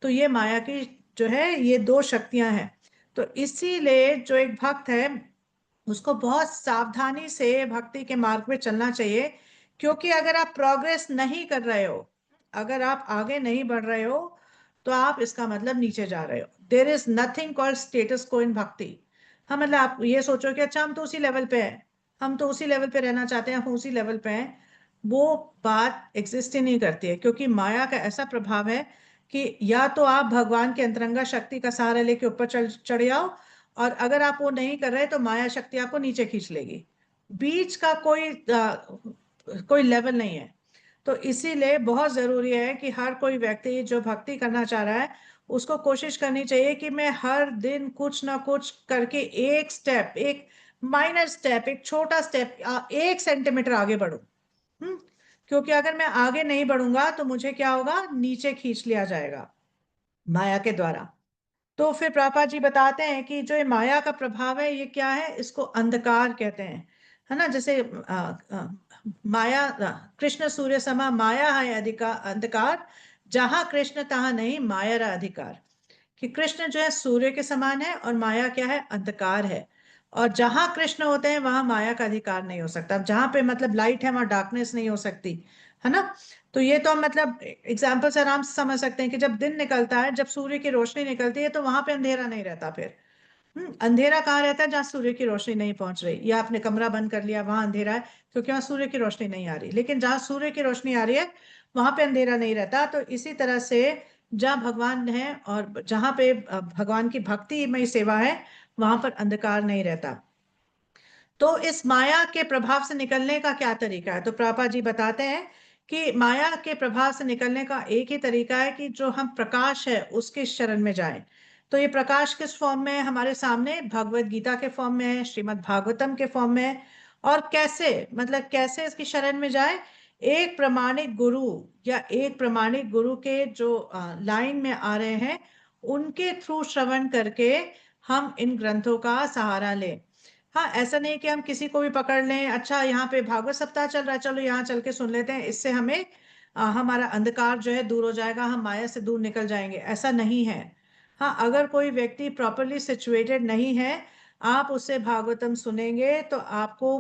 तो ये माया की जो है ये दो शक्तियां हैं। तो इसीलिए जो एक भक्त है उसको बहुत सावधानी से भक्ति के मार्ग में चलना चाहिए। क्योंकि अगर आप प्रोग्रेस नहीं कर रहे हो, अगर आप आगे नहीं बढ़ रहे हो, तो आप इसका मतलब नीचे जा रहे हो। There is nothing called status को इन भक्ति। हाँ, मतलब आप ये सोचो कि अच्छा हम तो उसी लेवल पे हैं, हम तो उसी लेवल पे रहना चाहते हैं, हम उसी लेवल पे हैं, वो बात एग्जिस्ट ही नहीं करती है। क्योंकि माया का ऐसा प्रभाव है कि या तो आप भगवान की अंतरंगा शक्ति का सहारा लेके ऊपर चढ़ जाओ, और अगर आप वो नहीं कर रहे तो माया शक्ति आपको नीचे खींच लेगी। बीच का कोई लेवल नहीं है। तो इसीलिए बहुत जरूरी है कि हर कोई व्यक्ति जो भक्ति करना चाह रहा है उसको कोशिश करनी चाहिए कि मैं हर दिन कुछ ना कुछ करके एक स्टेप, एक माइनर स्टेप, एक छोटा स्टेप, 1 सेंटीमीटर आगे बढ़ूं। हम्म क्योंकि अगर मैं आगे नहीं बढ़ूंगा तो मुझे क्या होगा, नीचे खींच लिया जाएगा माया के द्वारा। तो फिर प्रभा जी बताते हैं कि जो ये माया का प्रभाव है ये क्या है, इसको अंधकार कहते हैं, है ना। जैसे माया, कृष्ण सूर्य समा माया है अधिकार अंधकार, जहां कृष्ण तहां नहीं माया रा अधिकार। कि कृष्ण जो है सूर्य के समान है और माया क्या है, अंधकार है। और जहां कृष्ण होते हैं वहां माया का अधिकार नहीं हो सकता। अब जहां पे मतलब लाइट है वहां डार्कनेस नहीं हो सकती, है ना। तो ये तो हम मतलब एग्जाम्पल से आराम से समझ सकते हैं कि जब दिन निकलता है, जब सूर्य की रोशनी निकलती है, तो वहां पे अंधेरा नहीं रहता फिर। अंधेरा कहाँ रहता है, जहाँ सूर्य की रोशनी नहीं पहुंच रही, या आपने कमरा बंद कर लिया वहां अंधेरा है क्योंकि वहां सूर्य की रोशनी नहीं आ रही। लेकिन जहाँ सूर्य की रोशनी आ रही है वहां पे अंधेरा नहीं रहता। तो इसी तरह से जहाँ भगवान है और जहाँ पे भगवान की भक्ति में सेवा है, वहां पर अंधकार नहीं रहता। तो इस माया के प्रभाव से निकलने का क्या तरीका है, तो प्रभा जी बताते हैं कि माया के प्रभाव से निकलने का एक ही तरीका है कि जो हम प्रकाश है उसके शरण में जाएं। तो ये प्रकाश किस फॉर्म में है हमारे सामने, भगवत गीता के फॉर्म में है, श्रीमद् भागवतम के फॉर्म में है। और कैसे, मतलब कैसे इसकी शरण में जाए, एक प्रमाणिक गुरु या एक प्रमाणिक गुरु के जो लाइन में आ रहे हैं उनके थ्रू श्रवण करके हम इन ग्रंथों का सहारा लें। हाँ, ऐसा नहीं कि हम किसी को भी पकड़ लें, अच्छा यहाँ पे भागवत सप्ताह चल रहा है, चलो यहाँ चल के सुन लेते हैं, इससे हमें हमारा अंधकार जो है दूर हो जाएगा, हम माया से दूर निकल जाएंगे, ऐसा नहीं है। हाँ, अगर कोई व्यक्ति प्रॉपरली सिचुएटेड नहीं है, आप उससे भागवतम सुनेंगे तो आपको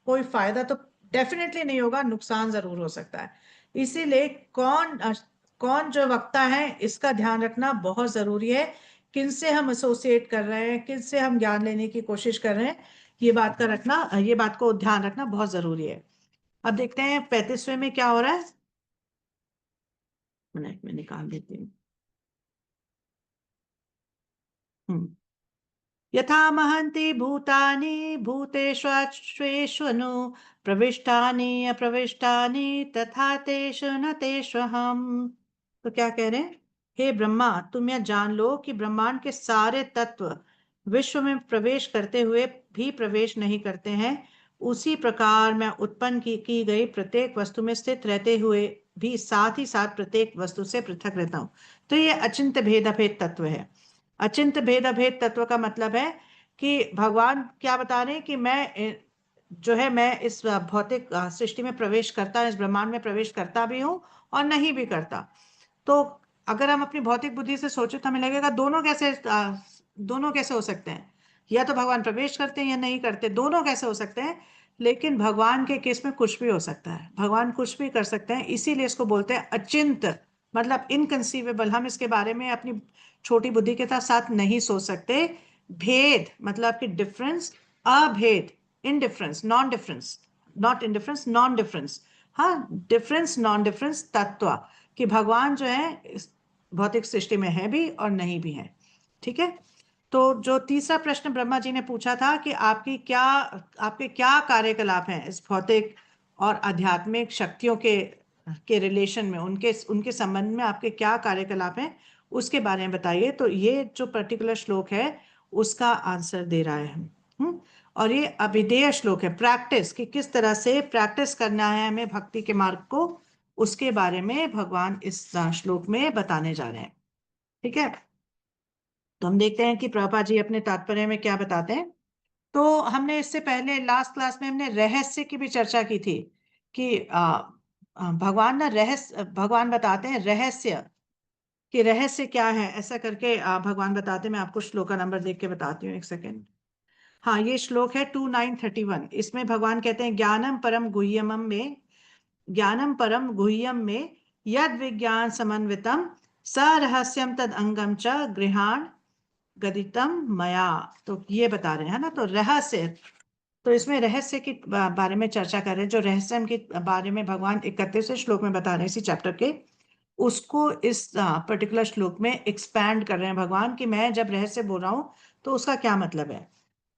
कोई फायदा तो डेफिनेटली नहीं होगा, नुकसान जरूर हो सकता है। इसीलिए कौन जो वक्ता है इसका ध्यान रखना बहुत जरूरी है। किनसे हम एसोसिएट कर रहे हैं, किनसे हम ज्ञान लेने की कोशिश कर रहे हैं, ये बात को ध्यान रखना बहुत जरूरी है। अब देखते हैं 35वें में क्या हो रहा है। मिनट में निकाल देती हूँ। हम्म। यथा महन्ति भूतानि भूतेष्वश्वेष्वनु प्रविष्टानि अप्रविष्टानि तथा तेषु न तेष्वहम्। तो क्या कह रहे हैं? हे ब्रह्मा, तुम यह जान लो कि ब्रह्मांड के सारे तत्व विश्व में प्रवेश करते हुए भी प्रवेश नहीं करते हैं। उसी प्रकार मैं उत्पन्न की गई प्रत्येक वस्तु में स्थित रहते हुए भी साथ ही साथ प्रत्येक वस्तु से पृथक रहता हूं। तो ये अचिंत्य भेद अभेद तत्व है। अचिंत्य भेद अभेद तत्व का मतलब है कि भगवान क्या बता रहे हैं कि जो है मैं इस भौतिक सृष्टि में प्रवेश करता, इस ब्रह्मांड में प्रवेश करता भी हूँ और नहीं भी करता। तो अगर हम अपनी भौतिक बुद्धि से सोचे तो हमें लगेगा दोनों कैसे हो सकते हैं? या तो भगवान प्रवेश करते हैं या नहीं करते, दोनों कैसे हो सकते हैं? लेकिन भगवान के केस में कुछ भी हो सकता है, भगवान कुछ भी कर सकते हैं, इसीलिए इसको बोलते हैं अचिंत, मतलब इनकंसीवेबल। हम इसके बारे में अपनी छोटी बुद्धि के साथ नहीं सोच सकते। भेद मतलब कि डिफरेंस, अभेद, indifference, non difference, not indifference, non difference. हाँ, डिफरेंस नॉन डिफरेंस तत्व, कि भगवान जो है इस भौतिक सृष्टि में है भी और नहीं भी है। ठीक है। तो जो तीसरा प्रश्न ब्रह्मा जी ने पूछा था कि आपके क्या कार्यकलाप हैं इस भौतिक और आध्यात्मिक शक्तियों के रिलेशन में, उनके उनके संबंध में आपके क्या कार्यकलाप हैं, उसके बारे में बताइए। तो ये जो पर्टिकुलर श्लोक है उसका आंसर दे रहा है। और ये अभिधेय श्लोक है, प्रैक्टिस, कि किस तरह से प्रैक्टिस करना है हमें भक्ति के मार्ग को, उसके बारे में भगवान इस श्लोक में बताने जा रहे हैं। ठीक है। तो हम देखते हैं कि प्रभुपाद जी अपने तात्पर्य में क्या बताते हैं। तो हमने इससे पहले लास्ट क्लास में हमने रहस्य की भी चर्चा की थी कि भगवान ना भगवान बताते हैं रहस्य, कि रहस्य क्या है, ऐसा करके भगवान बताते हैं। मैं आपको श्लोक का नंबर देख के बताती हूँ, एक सेकेंड। हाँ, ये श्लोक है 2931। इसमें भगवान कहते हैं ज्ञानम परम गुह्यम में यद विज्ञान समन्वितम स रहस्यम तद अंगम च गृहाण गदितम मया। तो ये बता रहे हैं ना, तो रहस्य, तो इसमें रहस्य के बारे में चर्चा कर रहे हैं। जो रहस्य के बारे में भगवान 31वें श्लोक में बता रहे हैं इसी चैप्टर के, उसको इस पर्टिकुलर श्लोक में एक्सपैंड कर रहे हैं भगवान, कि मैं जब रहस्य बोल रहा हूं तो उसका क्या मतलब है।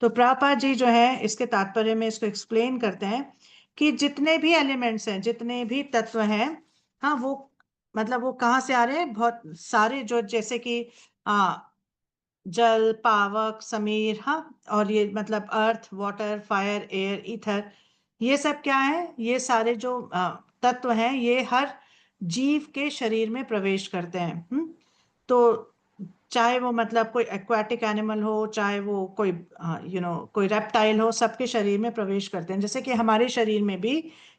तो प्रभुपाद जी जो है इसके तात्पर्य में इसको एक्सप्लेन करते हैं कि जितने भी एलिमेंट्स हैं, जितने भी तत्व हैं, हाँ, वो मतलब वो कहाँ से आ रहे हैं? बहुत सारे, जो जैसे कि जल, पावक, समीर, हाँ, और ये मतलब अर्थ, वाटर, फायर, एयर, ईथर, ये सब क्या है? ये सारे जो तत्व हैं, ये हर जीव के शरीर में प्रवेश करते हैं। तो चाहे वो मतलब कोई एक्वाटिक एनिमल हो, चाहे वो कोई कोई रेप्टाइल हो, सबके शरीर में प्रवेश करते हैं। जैसे कि हमारे शरीर में भी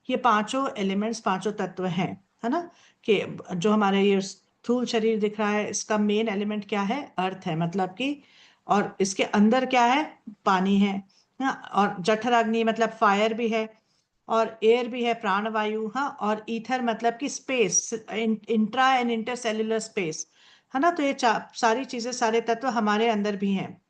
ये पांचों एलिमेंट्स, पांचों तत्व हैं, है ना। कि जो हमारे ये स्थूल शरीर दिख रहा है, इसका मेन एलिमेंट क्या है? अर्थ है, मतलब कि, और इसके अंदर क्या है? पानी है ना, और जठराग्नि मतलब फायर भी है, और एयर भी है, प्राणवायु, हाँ, और ईथर मतलब कि space, intra and intercellular space, है ना। तो ये सारी चीजें, सारे तत्व हमारे अंदर भी हैं।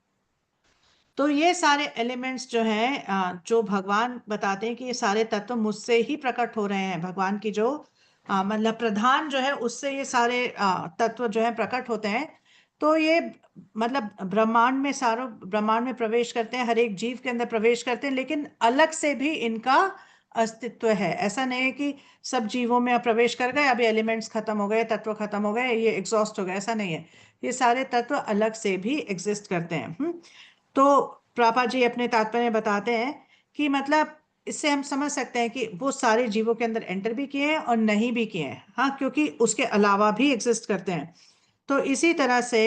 तो ये सारे एलिमेंट्स जो हैं, जो भगवान बताते हैं कि ये सारे तत्व मुझसे ही प्रकट हो रहे हैं, भगवान की जो मतलब प्रधान जो है उससे ये सारे तत्व जो है प्रकट होते हैं। तो ये मतलब ब्रह्मांड में प्रवेश करते हैं, हर एक जीव के अंदर प्रवेश करते हैं, लेकिन अलग से भी इनका अस्तित्व है। ऐसा नहीं है कि सब जीवों में प्रवेश कर गए, अभी एलिमेंट्स खत्म हो गए, तत्व खत्म हो गए, ये एग्जॉस्ट हो गए, ऐसा नहीं है। ये सारे तत्व अलग से भी एग्जिस्ट करते हैं। तो प्रभा जी अपने तात्पर्य में बताते हैं कि मतलब इससे हम समझ सकते हैं कि वो सारे जीवों के अंदर एंटर भी किए हैं और नहीं भी किए हैं, हाँ, क्योंकि उसके अलावा भी एग्जिस्ट करते हैं। तो इसी तरह से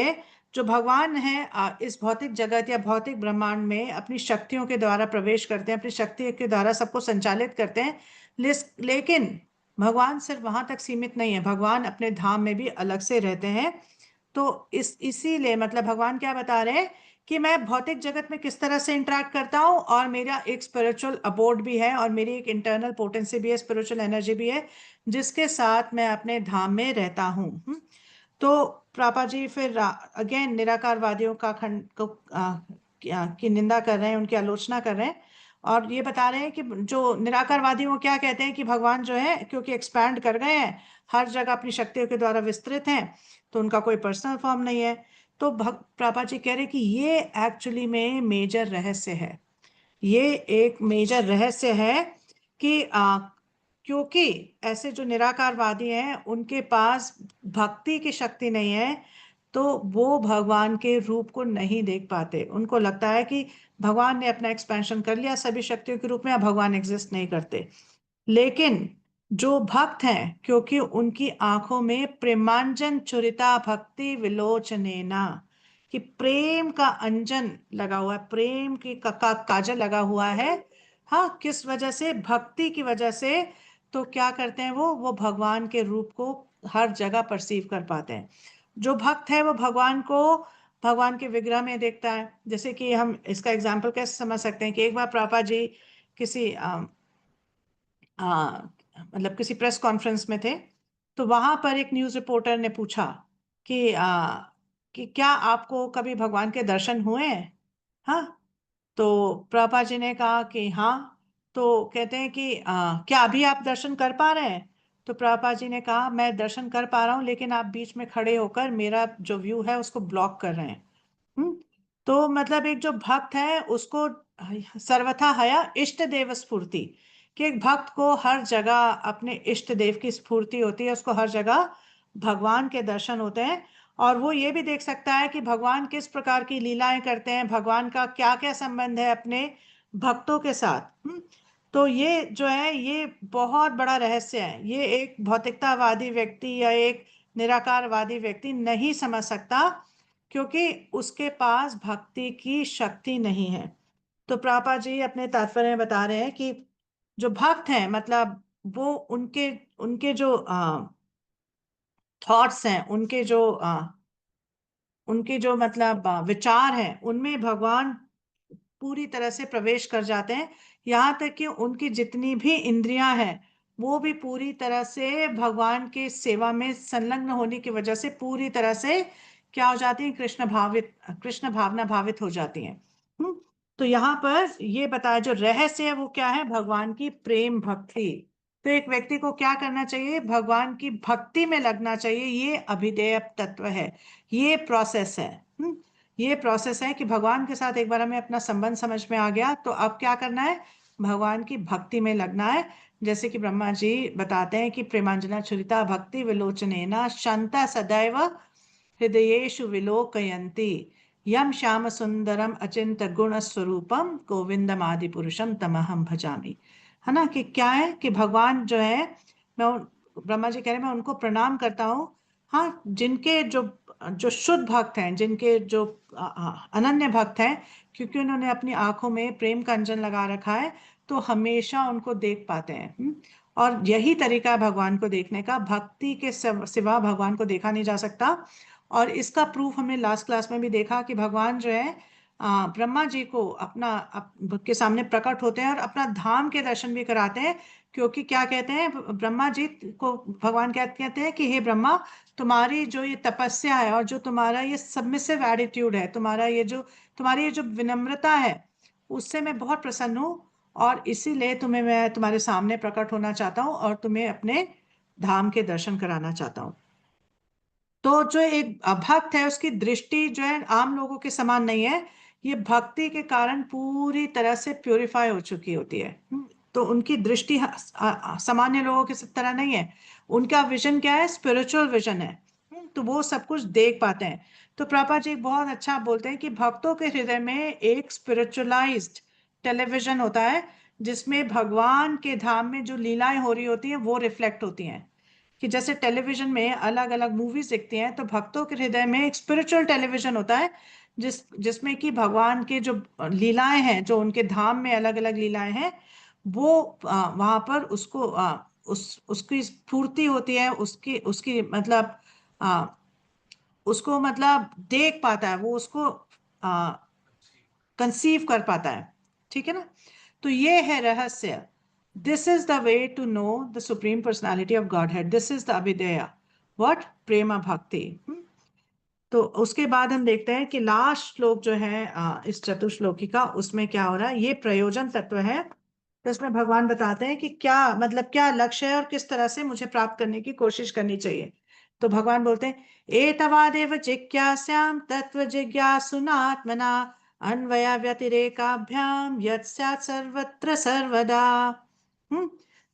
जो भगवान है इस भौतिक जगत या भौतिक ब्रह्मांड में अपनी शक्तियों के द्वारा प्रवेश करते हैं, अपनी शक्ति के द्वारा सबको संचालित करते हैं। लेकिन भगवान सिर्फ वहां तक सीमित नहीं है, भगवान अपने धाम में भी अलग से रहते हैं। तो इसीलिए मतलब भगवान क्या बता रहे हैं कि मैं भौतिक जगत में किस तरह से इंटरेक्ट करता हूँ, और मेरा एक स्पिरिचुअल अबोर्ड भी है, और मेरी एक इंटरनल पोटेंसी भी है, स्पिरिचुअल एनर्जी भी है, जिसके साथ मैं अपने धाम में रहता हूँ। तो पापा जी फिर अगेन निराकारवादियों का खंड को की निंदा कर रहे हैं, उनकी आलोचना कर रहे हैं, और ये बता रहे हैं कि जो निराकारवादी वो क्या कहते हैं कि भगवान जो है क्योंकि एक्सपैंड कर गए हैं, हर जगह अपनी शक्तियों के द्वारा विस्तृत हैं, तो उनका कोई पर्सनल फॉर्म नहीं है। तो पापा जी कह रहे हैं कि ये एक्चुअली में मेजर रहस्य है, ये एक मेजर रहस्य है कि क्योंकि ऐसे जो निराकारवादी हैं उनके पास भक्ति की शक्ति नहीं है, तो वो भगवान के रूप को नहीं देख पाते। उनको लगता है कि भगवान ने अपना एक्सपेंशन कर लिया सभी शक्तियों के रूप में, अब भगवान एग्जिस्ट नहीं करते। लेकिन जो भक्त हैं, क्योंकि उनकी आंखों में प्रेमांजन चुरिता भक्ति विलोचनेना, कि प्रेम का अंजन लगा हुआ है, प्रेम की काजल लगा हुआ है। हाँ, किस वजह से? भक्ति की वजह से। तो क्या करते हैं वो भगवान के रूप को हर जगह परसीव कर पाते हैं। जो भक्त है वो भगवान को भगवान के विग्रह में देखता है। जैसे कि हम इसका एग्जाम्पल कैसे समझ सकते हैं कि एक बार प्रभा जी किसी मतलब किसी प्रेस कॉन्फ्रेंस में थे, तो वहां पर एक न्यूज रिपोर्टर ने पूछा कि क्या आपको कभी भगवान के दर्शन हुए हैं? हाँ। तो प्रभा जी ने कहा कि हाँ। तो कहते हैं कि क्या अभी आप दर्शन कर पा रहे हैं? तो प्रभा जी ने कहा मैं दर्शन कर पा रहा हूँ, लेकिन आप बीच में खड़े होकर मेरा जो व्यू है उसको ब्लॉक कर रहे हैं। हम्म। तो मतलब एक जो भक्त है उसको सर्वथा हया इष्ट देव स्फूर्ति, कि एक भक्त को हर जगह अपने इष्ट देव की स्फूर्ति होती है, उसको हर जगह भगवान के दर्शन होते हैं, और वो ये भी देख सकता है कि भगवान किस प्रकार की लीलाएं करते हैं, भगवान का क्या क्या संबंध है अपने भक्तों के साथ। तो ये जो है ये बहुत बड़ा रहस्य है, ये एक भौतिकतावादी व्यक्ति या एक निराकारवादी व्यक्ति नहीं समझ सकता, क्योंकि उसके पास भक्ति की शक्ति नहीं है। तो प्रभुपाद जी अपने तात्पर्य में बता रहे हैं कि जो भक्त हैं मतलब वो उनके उनके जो थॉट्स हैं, उनके जो मतलब विचार हैं, उनमें भगवान पूरी तरह से प्रवेश कर जाते हैं। यहाँ तक कि उनकी जितनी भी इंद्रियां हैं वो भी पूरी तरह से भगवान के सेवा में संलग्न होने की वजह से पूरी तरह से क्या हो जाती है? कृष्ण भावना भावित हो जाती हैं। हम्म। तो यहाँ पर ये बताया जो रहस्य है वो क्या है? भगवान की प्रेम भक्ति। तो एक व्यक्ति को क्या करना चाहिए? भगवान की भक्ति में लगना चाहिए। ये अभिधेय तत्व है, ये प्रोसेस है। ये प्रोसेस है कि भगवान के साथ एक बार हमें अपना संबंध समझ में आ गया, तो अब क्या करना है? भगवान की भक्ति में लगना है। जैसे कि ब्रह्मा जी बताते हैं कि प्रेमांजना छुरिता भक्ति विलोचनेना शांता सदैव हृदयेषु विलोकयन्ति यम श्याम सुंदरम अचिंत गुण स्वरूपम गोविंदम आदि पुरुषम तमहम भजामि। है ना? कि क्या है कि भगवान जो है, ब्रह्मा जी कह रहे हैं मैं उनको प्रणाम करता हूँ। हाँ, जिनके जो जो शुद्ध भक्त हैं, जिनके जो अनन्य भक्त हैं, क्योंकि उन्होंने अपनी आंखों में प्रेम का अंजन लगा रखा है, तो हमेशा उनको देख पाते हैं। और यही तरीका है भगवान को देखने का, भक्ति के सिवा भगवान को देखा नहीं जा सकता। और इसका प्रूफ हमने लास्ट क्लास में भी देखा कि भगवान जो है ब्रह्मा जी को के सामने प्रकट होते हैं और अपना धाम के दर्शन भी कराते हैं। क्योंकि क्या कहते हैं ब्रह्मा जी को? भगवान क्या कहते हैं कि हे ब्रह्मा, तुम्हारी जो ये तपस्या है और जो तुम्हारा ये सबमिसिव एटीट्यूड है, तुम्हारी ये जो विनम्रता है, उससे मैं बहुत प्रसन्न हूँ, और इसीलिए तुम्हें मैं तुम्हारे सामने प्रकट होना चाहता हूँ और तुम्हें अपने धाम के दर्शन कराना चाहता हूँ। तो जो एक भक्त है उसकी दृष्टि जो है आम लोगों के समान नहीं है, ये भक्ति के कारण पूरी तरह से प्योरीफाई हो चुकी होती है। तो उनकी दृष्टि सामान्य लोगों की तरह नहीं है। उनका विजन क्या है? स्पिरिचुअल विजन है। तो वो सब कुछ देख पाते हैं। तो प्रभा जी बहुत अच्छा बोलते हैं कि भक्तों के हृदय में एक स्पिरिचुअलाइज्ड टेलीविजन होता है, जिसमें भगवान के धाम में जो लीलाएं हो रही होती हैं वो रिफ्लेक्ट होती हैं। कि जैसे टेलीविजन में अलग अलग मूवीज दिखती हैं, तो भक्तों के हृदय में एक स्पिरिचुअल टेलीविजन होता है, जिसमें कि भगवान की जो लीलाएं हैं, जो उनके धाम में अलग अलग लीलाएं हैं, वो वहां पर उसको उसकी स्फूर्ति होती है, उसकी उसकी मतलब उसको मतलब देख पाता है, वो उसको कंसीव कर पाता है। ठीक है ना? तो ये है रहस्य। This is the way to know the supreme personality of Godhead, this is the abhidheya, what, prema bhakti. तो उसके बाद हम देखते हैं कि लास्ट श्लोक जो है इस चतुश्लोकी का, उसमें क्या हो रहा है, ये प्रयोजन तत्व है। तो इसमें भगवान बताते हैं कि क्या मतलब, क्या लक्ष्य है और किस तरह से मुझे प्राप्त करने की कोशिश करनी चाहिए। तो भगवान बोलते हैं, एतवादेव जिज्ञास्याम तत्व जिज्ञासुनात्मना अन्वया व्यतिरेकाभ्याम यत् स्यात् सर्वत्र सर्वदा। हम्म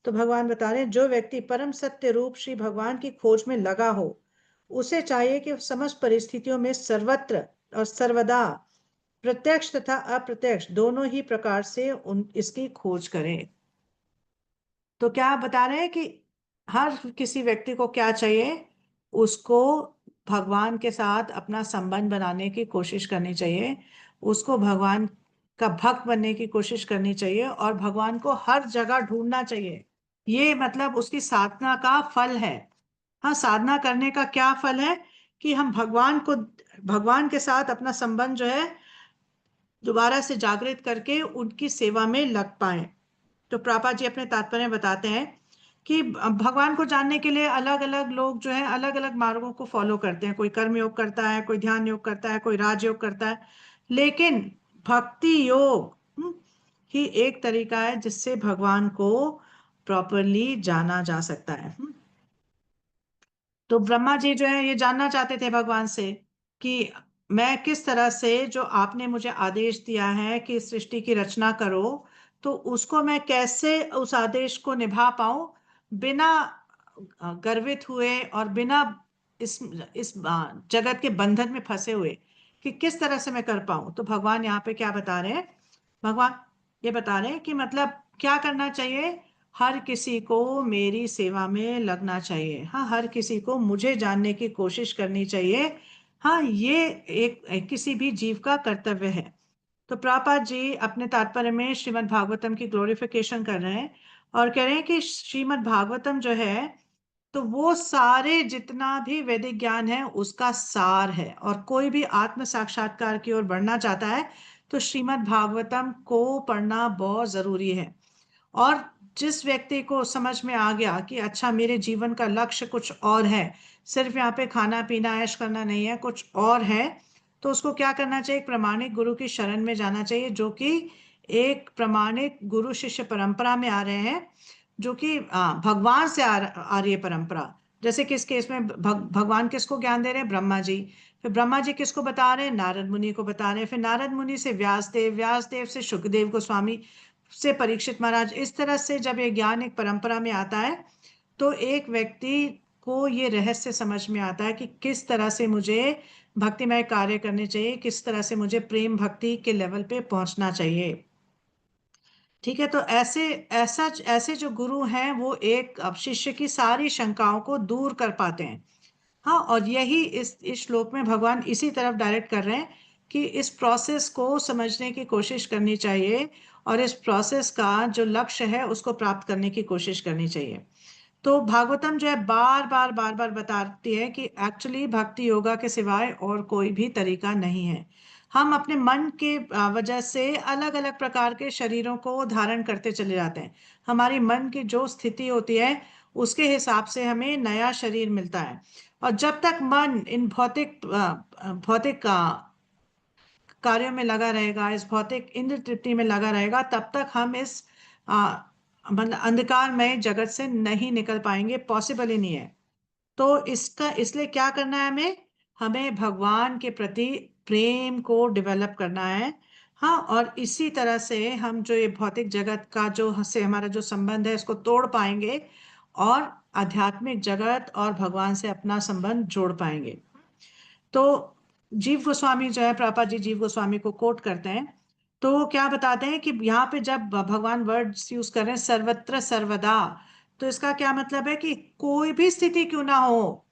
तो भगवान बता रहे हैं, जो व्यक्ति परम सत्य रूप श्री भगवान की खोज में लगा हो, उसे चाहिए कि समस्त परिस्थितियों में सर्वत्र और सर्वदा प्रत्यक्ष तथा अप्रत्यक्ष दोनों ही प्रकार से इसकी खोज करें। तो क्या बता रहे हैं कि हर किसी व्यक्ति को क्या चाहिए, उसको भगवान के साथ अपना संबंध बनाने की कोशिश करनी चाहिए, उसको भगवान का भक्त बनने की कोशिश करनी चाहिए, और भगवान को हर जगह ढूंढना चाहिए। ये मतलब उसकी साधना का फल है। हाँ, साधना करने का क्या फल है, कि हम भगवान के साथ अपना संबंध जो है दोबारा से जागृत करके उनकी सेवा में लग पाए। तो प्रभुपाद जी अपने तात्पर्य में बताते हैं कि भगवान को जानने के लिए अलग अलग लोग जो है अलग अलग मार्गों को फॉलो करते हैं, कोई कर्म योग करता है, कोई ध्यान योग करता है, कोई राजयोग करता है, लेकिन भक्ति योग ही एक तरीका है जिससे भगवान को प्रॉपरली जाना जा सकता है। तो ब्रह्मा जी जो है ये जानना चाहते थे भगवान से कि मैं किस तरह से, जो आपने मुझे आदेश दिया है कि सृष्टि की रचना करो, तो उसको मैं कैसे उस आदेश को निभा पाऊं, बिना गर्वित हुए और बिना इस जगत के बंधन में फंसे हुए, कि किस तरह से मैं कर पाऊं। तो भगवान यहाँ पे क्या बता रहे हैं, भगवान ये बता रहे हैं कि मतलब क्या करना चाहिए, हर किसी को मेरी सेवा में लगना चाहिए। हाँ, हर किसी को मुझे जानने की कोशिश करनी चाहिए। हाँ, ये किसी भी जीव का कर्तव्य है। तो प्रभुपाद जी अपने तात्पर्य में श्रीमद् भागवतम की ग्लोरिफिकेशन कर रहे हैं और कह रहे हैं कि श्रीमद् भागवतम जो है, तो वो सारे जितना भी वैदिक ज्ञान है उसका सार है, और कोई भी आत्म साक्षात्कार की ओर बढ़ना चाहता है तो श्रीमद् भागवतम को पढ़ना बहुत जरूरी है। और जिस व्यक्ति को समझ में आ गया कि अच्छा, मेरे जीवन का लक्ष्य कुछ और है, सिर्फ यहाँ पे खाना पीना ऐश करना नहीं है, कुछ और है, तो उसको क्या करना चाहिए, एक प्रामाणिक गुरु की शरण में जाना चाहिए, जो कि एक प्रामाणिक गुरु शिष्य परंपरा में आ रहे हैं, जो कि भगवान से आ रही है परंपरा। जैसे किस केस में भगवान किसको ज्ञान दे रहे हैं, ब्रह्मा जी, फिर ब्रह्मा जी किसको बता रहे हैं, नारद मुनि को बता रहे हैं, फिर नारद मुनि से व्यासदेव, व्यासदेव से सुखदेव गोस्वामी, से परीक्षित महाराज। इस तरह से जब ये ज्ञान एक परंपरा में आता है, तो एक व्यक्ति को ये रहस्य समझ में आता है कि किस तरह से मुझे भक्तिमय कार्य करने चाहिए, किस तरह से मुझे प्रेम भक्ति के लेवल पे पहुंचना चाहिए। ठीक है? तो ऐसे जो गुरु हैं, वो एक अब शिष्य की सारी शंकाओं को दूर कर पाते हैं। हाँ, और यही इस श्लोक में भगवान इसी तरफ डायरेक्ट कर रहे हैं कि इस प्रोसेस को समझने की कोशिश करनी चाहिए, और इस प्रोसेस का जो लक्ष्य है उसको प्राप्त करने की कोशिश करनी चाहिए। तो भागवतम जो है बार बार बार बार बताती है कि एक्चुअली भक्ति योगा के सिवाय और कोई भी तरीका नहीं है। हम अपने मन के वजह से अलग अलग प्रकार के शरीरों को धारण करते चले जाते हैं। हमारी मन की जो स्थिति होती है उसके हिसाब से हमें नया शरीर मिलता है। और जब तक मन इन भौतिक कार्यों में लगा रहेगा, इस भौतिक इंद्र तृप्ति में लगा रहेगा, तब तक हम इस मतलब अंधकारमय जगत से नहीं निकल पाएंगे, पॉसिबल ही नहीं है। तो इसका इसलिए क्या करना है, हमें हमें भगवान के प्रति प्रेम को डेवलप करना है। हाँ, और इसी तरह से हम जो ये भौतिक जगत का जो से हमारा जो संबंध है इसको तोड़ पाएंगे, और आध्यात्मिक जगत और भगवान से अपना संबंध जोड़ पाएंगे। तो जीव गोस्वामी जो है, प्रभुपाद जी जीव गोस्वामी को कोट करते हैं, तो वो क्या बताते हैं कि यहाँ पे जब भगवान वर्ड्स यूज कर रहे हैं सर्वत्र सर्वदा, तो इसका क्या मतलब है कि कोई भी स्थिति क्यों ना हो,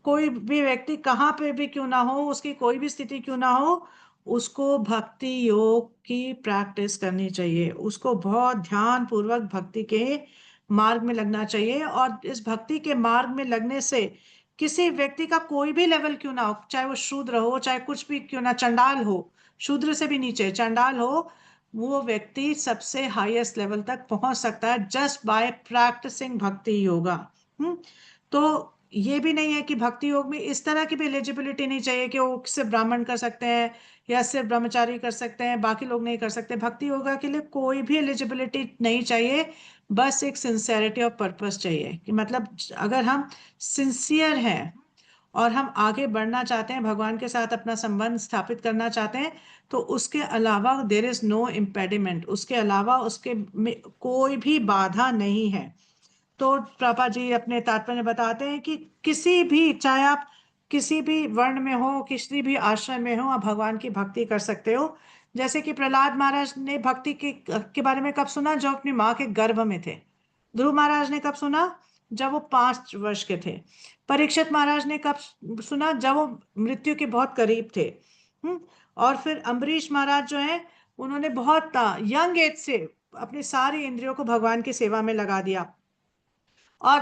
कोई भी व्यक्ति कहाँ पे भी क्यों ना हो, उसकी कोई भी स्थिति क्यों ना हो, उसको भक्ति योग की प्रैक्टिस करनी चाहिए। उसको बहुत ध्यान पूर्वक भक्ति के मार्ग में लगना चाहिए। और इस भक्ति के मार्ग में लगने से किसी व्यक्ति का कोई भी लेवल क्यों ना हो, चाहे वो शूद्र हो, चाहे कुछ भी क्यों ना, चंडाल हो, शूद्र से भी नीचे चंडाल हो, वो व्यक्ति सबसे हाईएस्ट लेवल तक पहुंच सकता है जस्ट बाय प्रैक्टिसिंग भक्ति योगा। तो ये भी नहीं है कि भक्ति योग में इस तरह की भी एलिजिबिलिटी नहीं चाहिए कि वो सिर्फ ब्राह्मण कर सकते हैं या सिर्फ ब्रह्मचारी कर सकते हैं, बाकी लोग नहीं कर सकते। भक्ति योगा के लिए कोई भी एलिजिबिलिटी नहीं चाहिए, बस एक सिंसेरिटी ऑफ पर्पस चाहिए। कि मतलब अगर हम सिंसियर हैं और हम आगे बढ़ना चाहते हैं, भगवान के साथ अपना संबंध स्थापित करना चाहते हैं, तो उसके अलावा देर इज नो इम्पेडिमेंट, उसके अलावा उसके में कोई भी बाधा नहीं है। तो प्रभा जी अपने तात्पर्य में बताते हैं कि किसी भी, चाहे आप किसी भी वर्ण में हो, किसी भी आश्रम में हो, आप भगवान की भक्ति कर सकते हो। जैसे कि प्रहलाद महाराज ने भक्ति के बारे में कब सुना? जब अपनी माँ के गर्भ में थे। ध्रुव महाराज ने कब सुना? जब वो 5 वर्ष के थे। परीक्षित महाराज ने कब सुना? जब वो मृत्यु के बहुत करीब थे। और फिर अम्बरीश महाराज जो है, उन्होंने बहुत यंग एज से अपनी सारी इंद्रियों को भगवान की सेवा में लगा दिया। और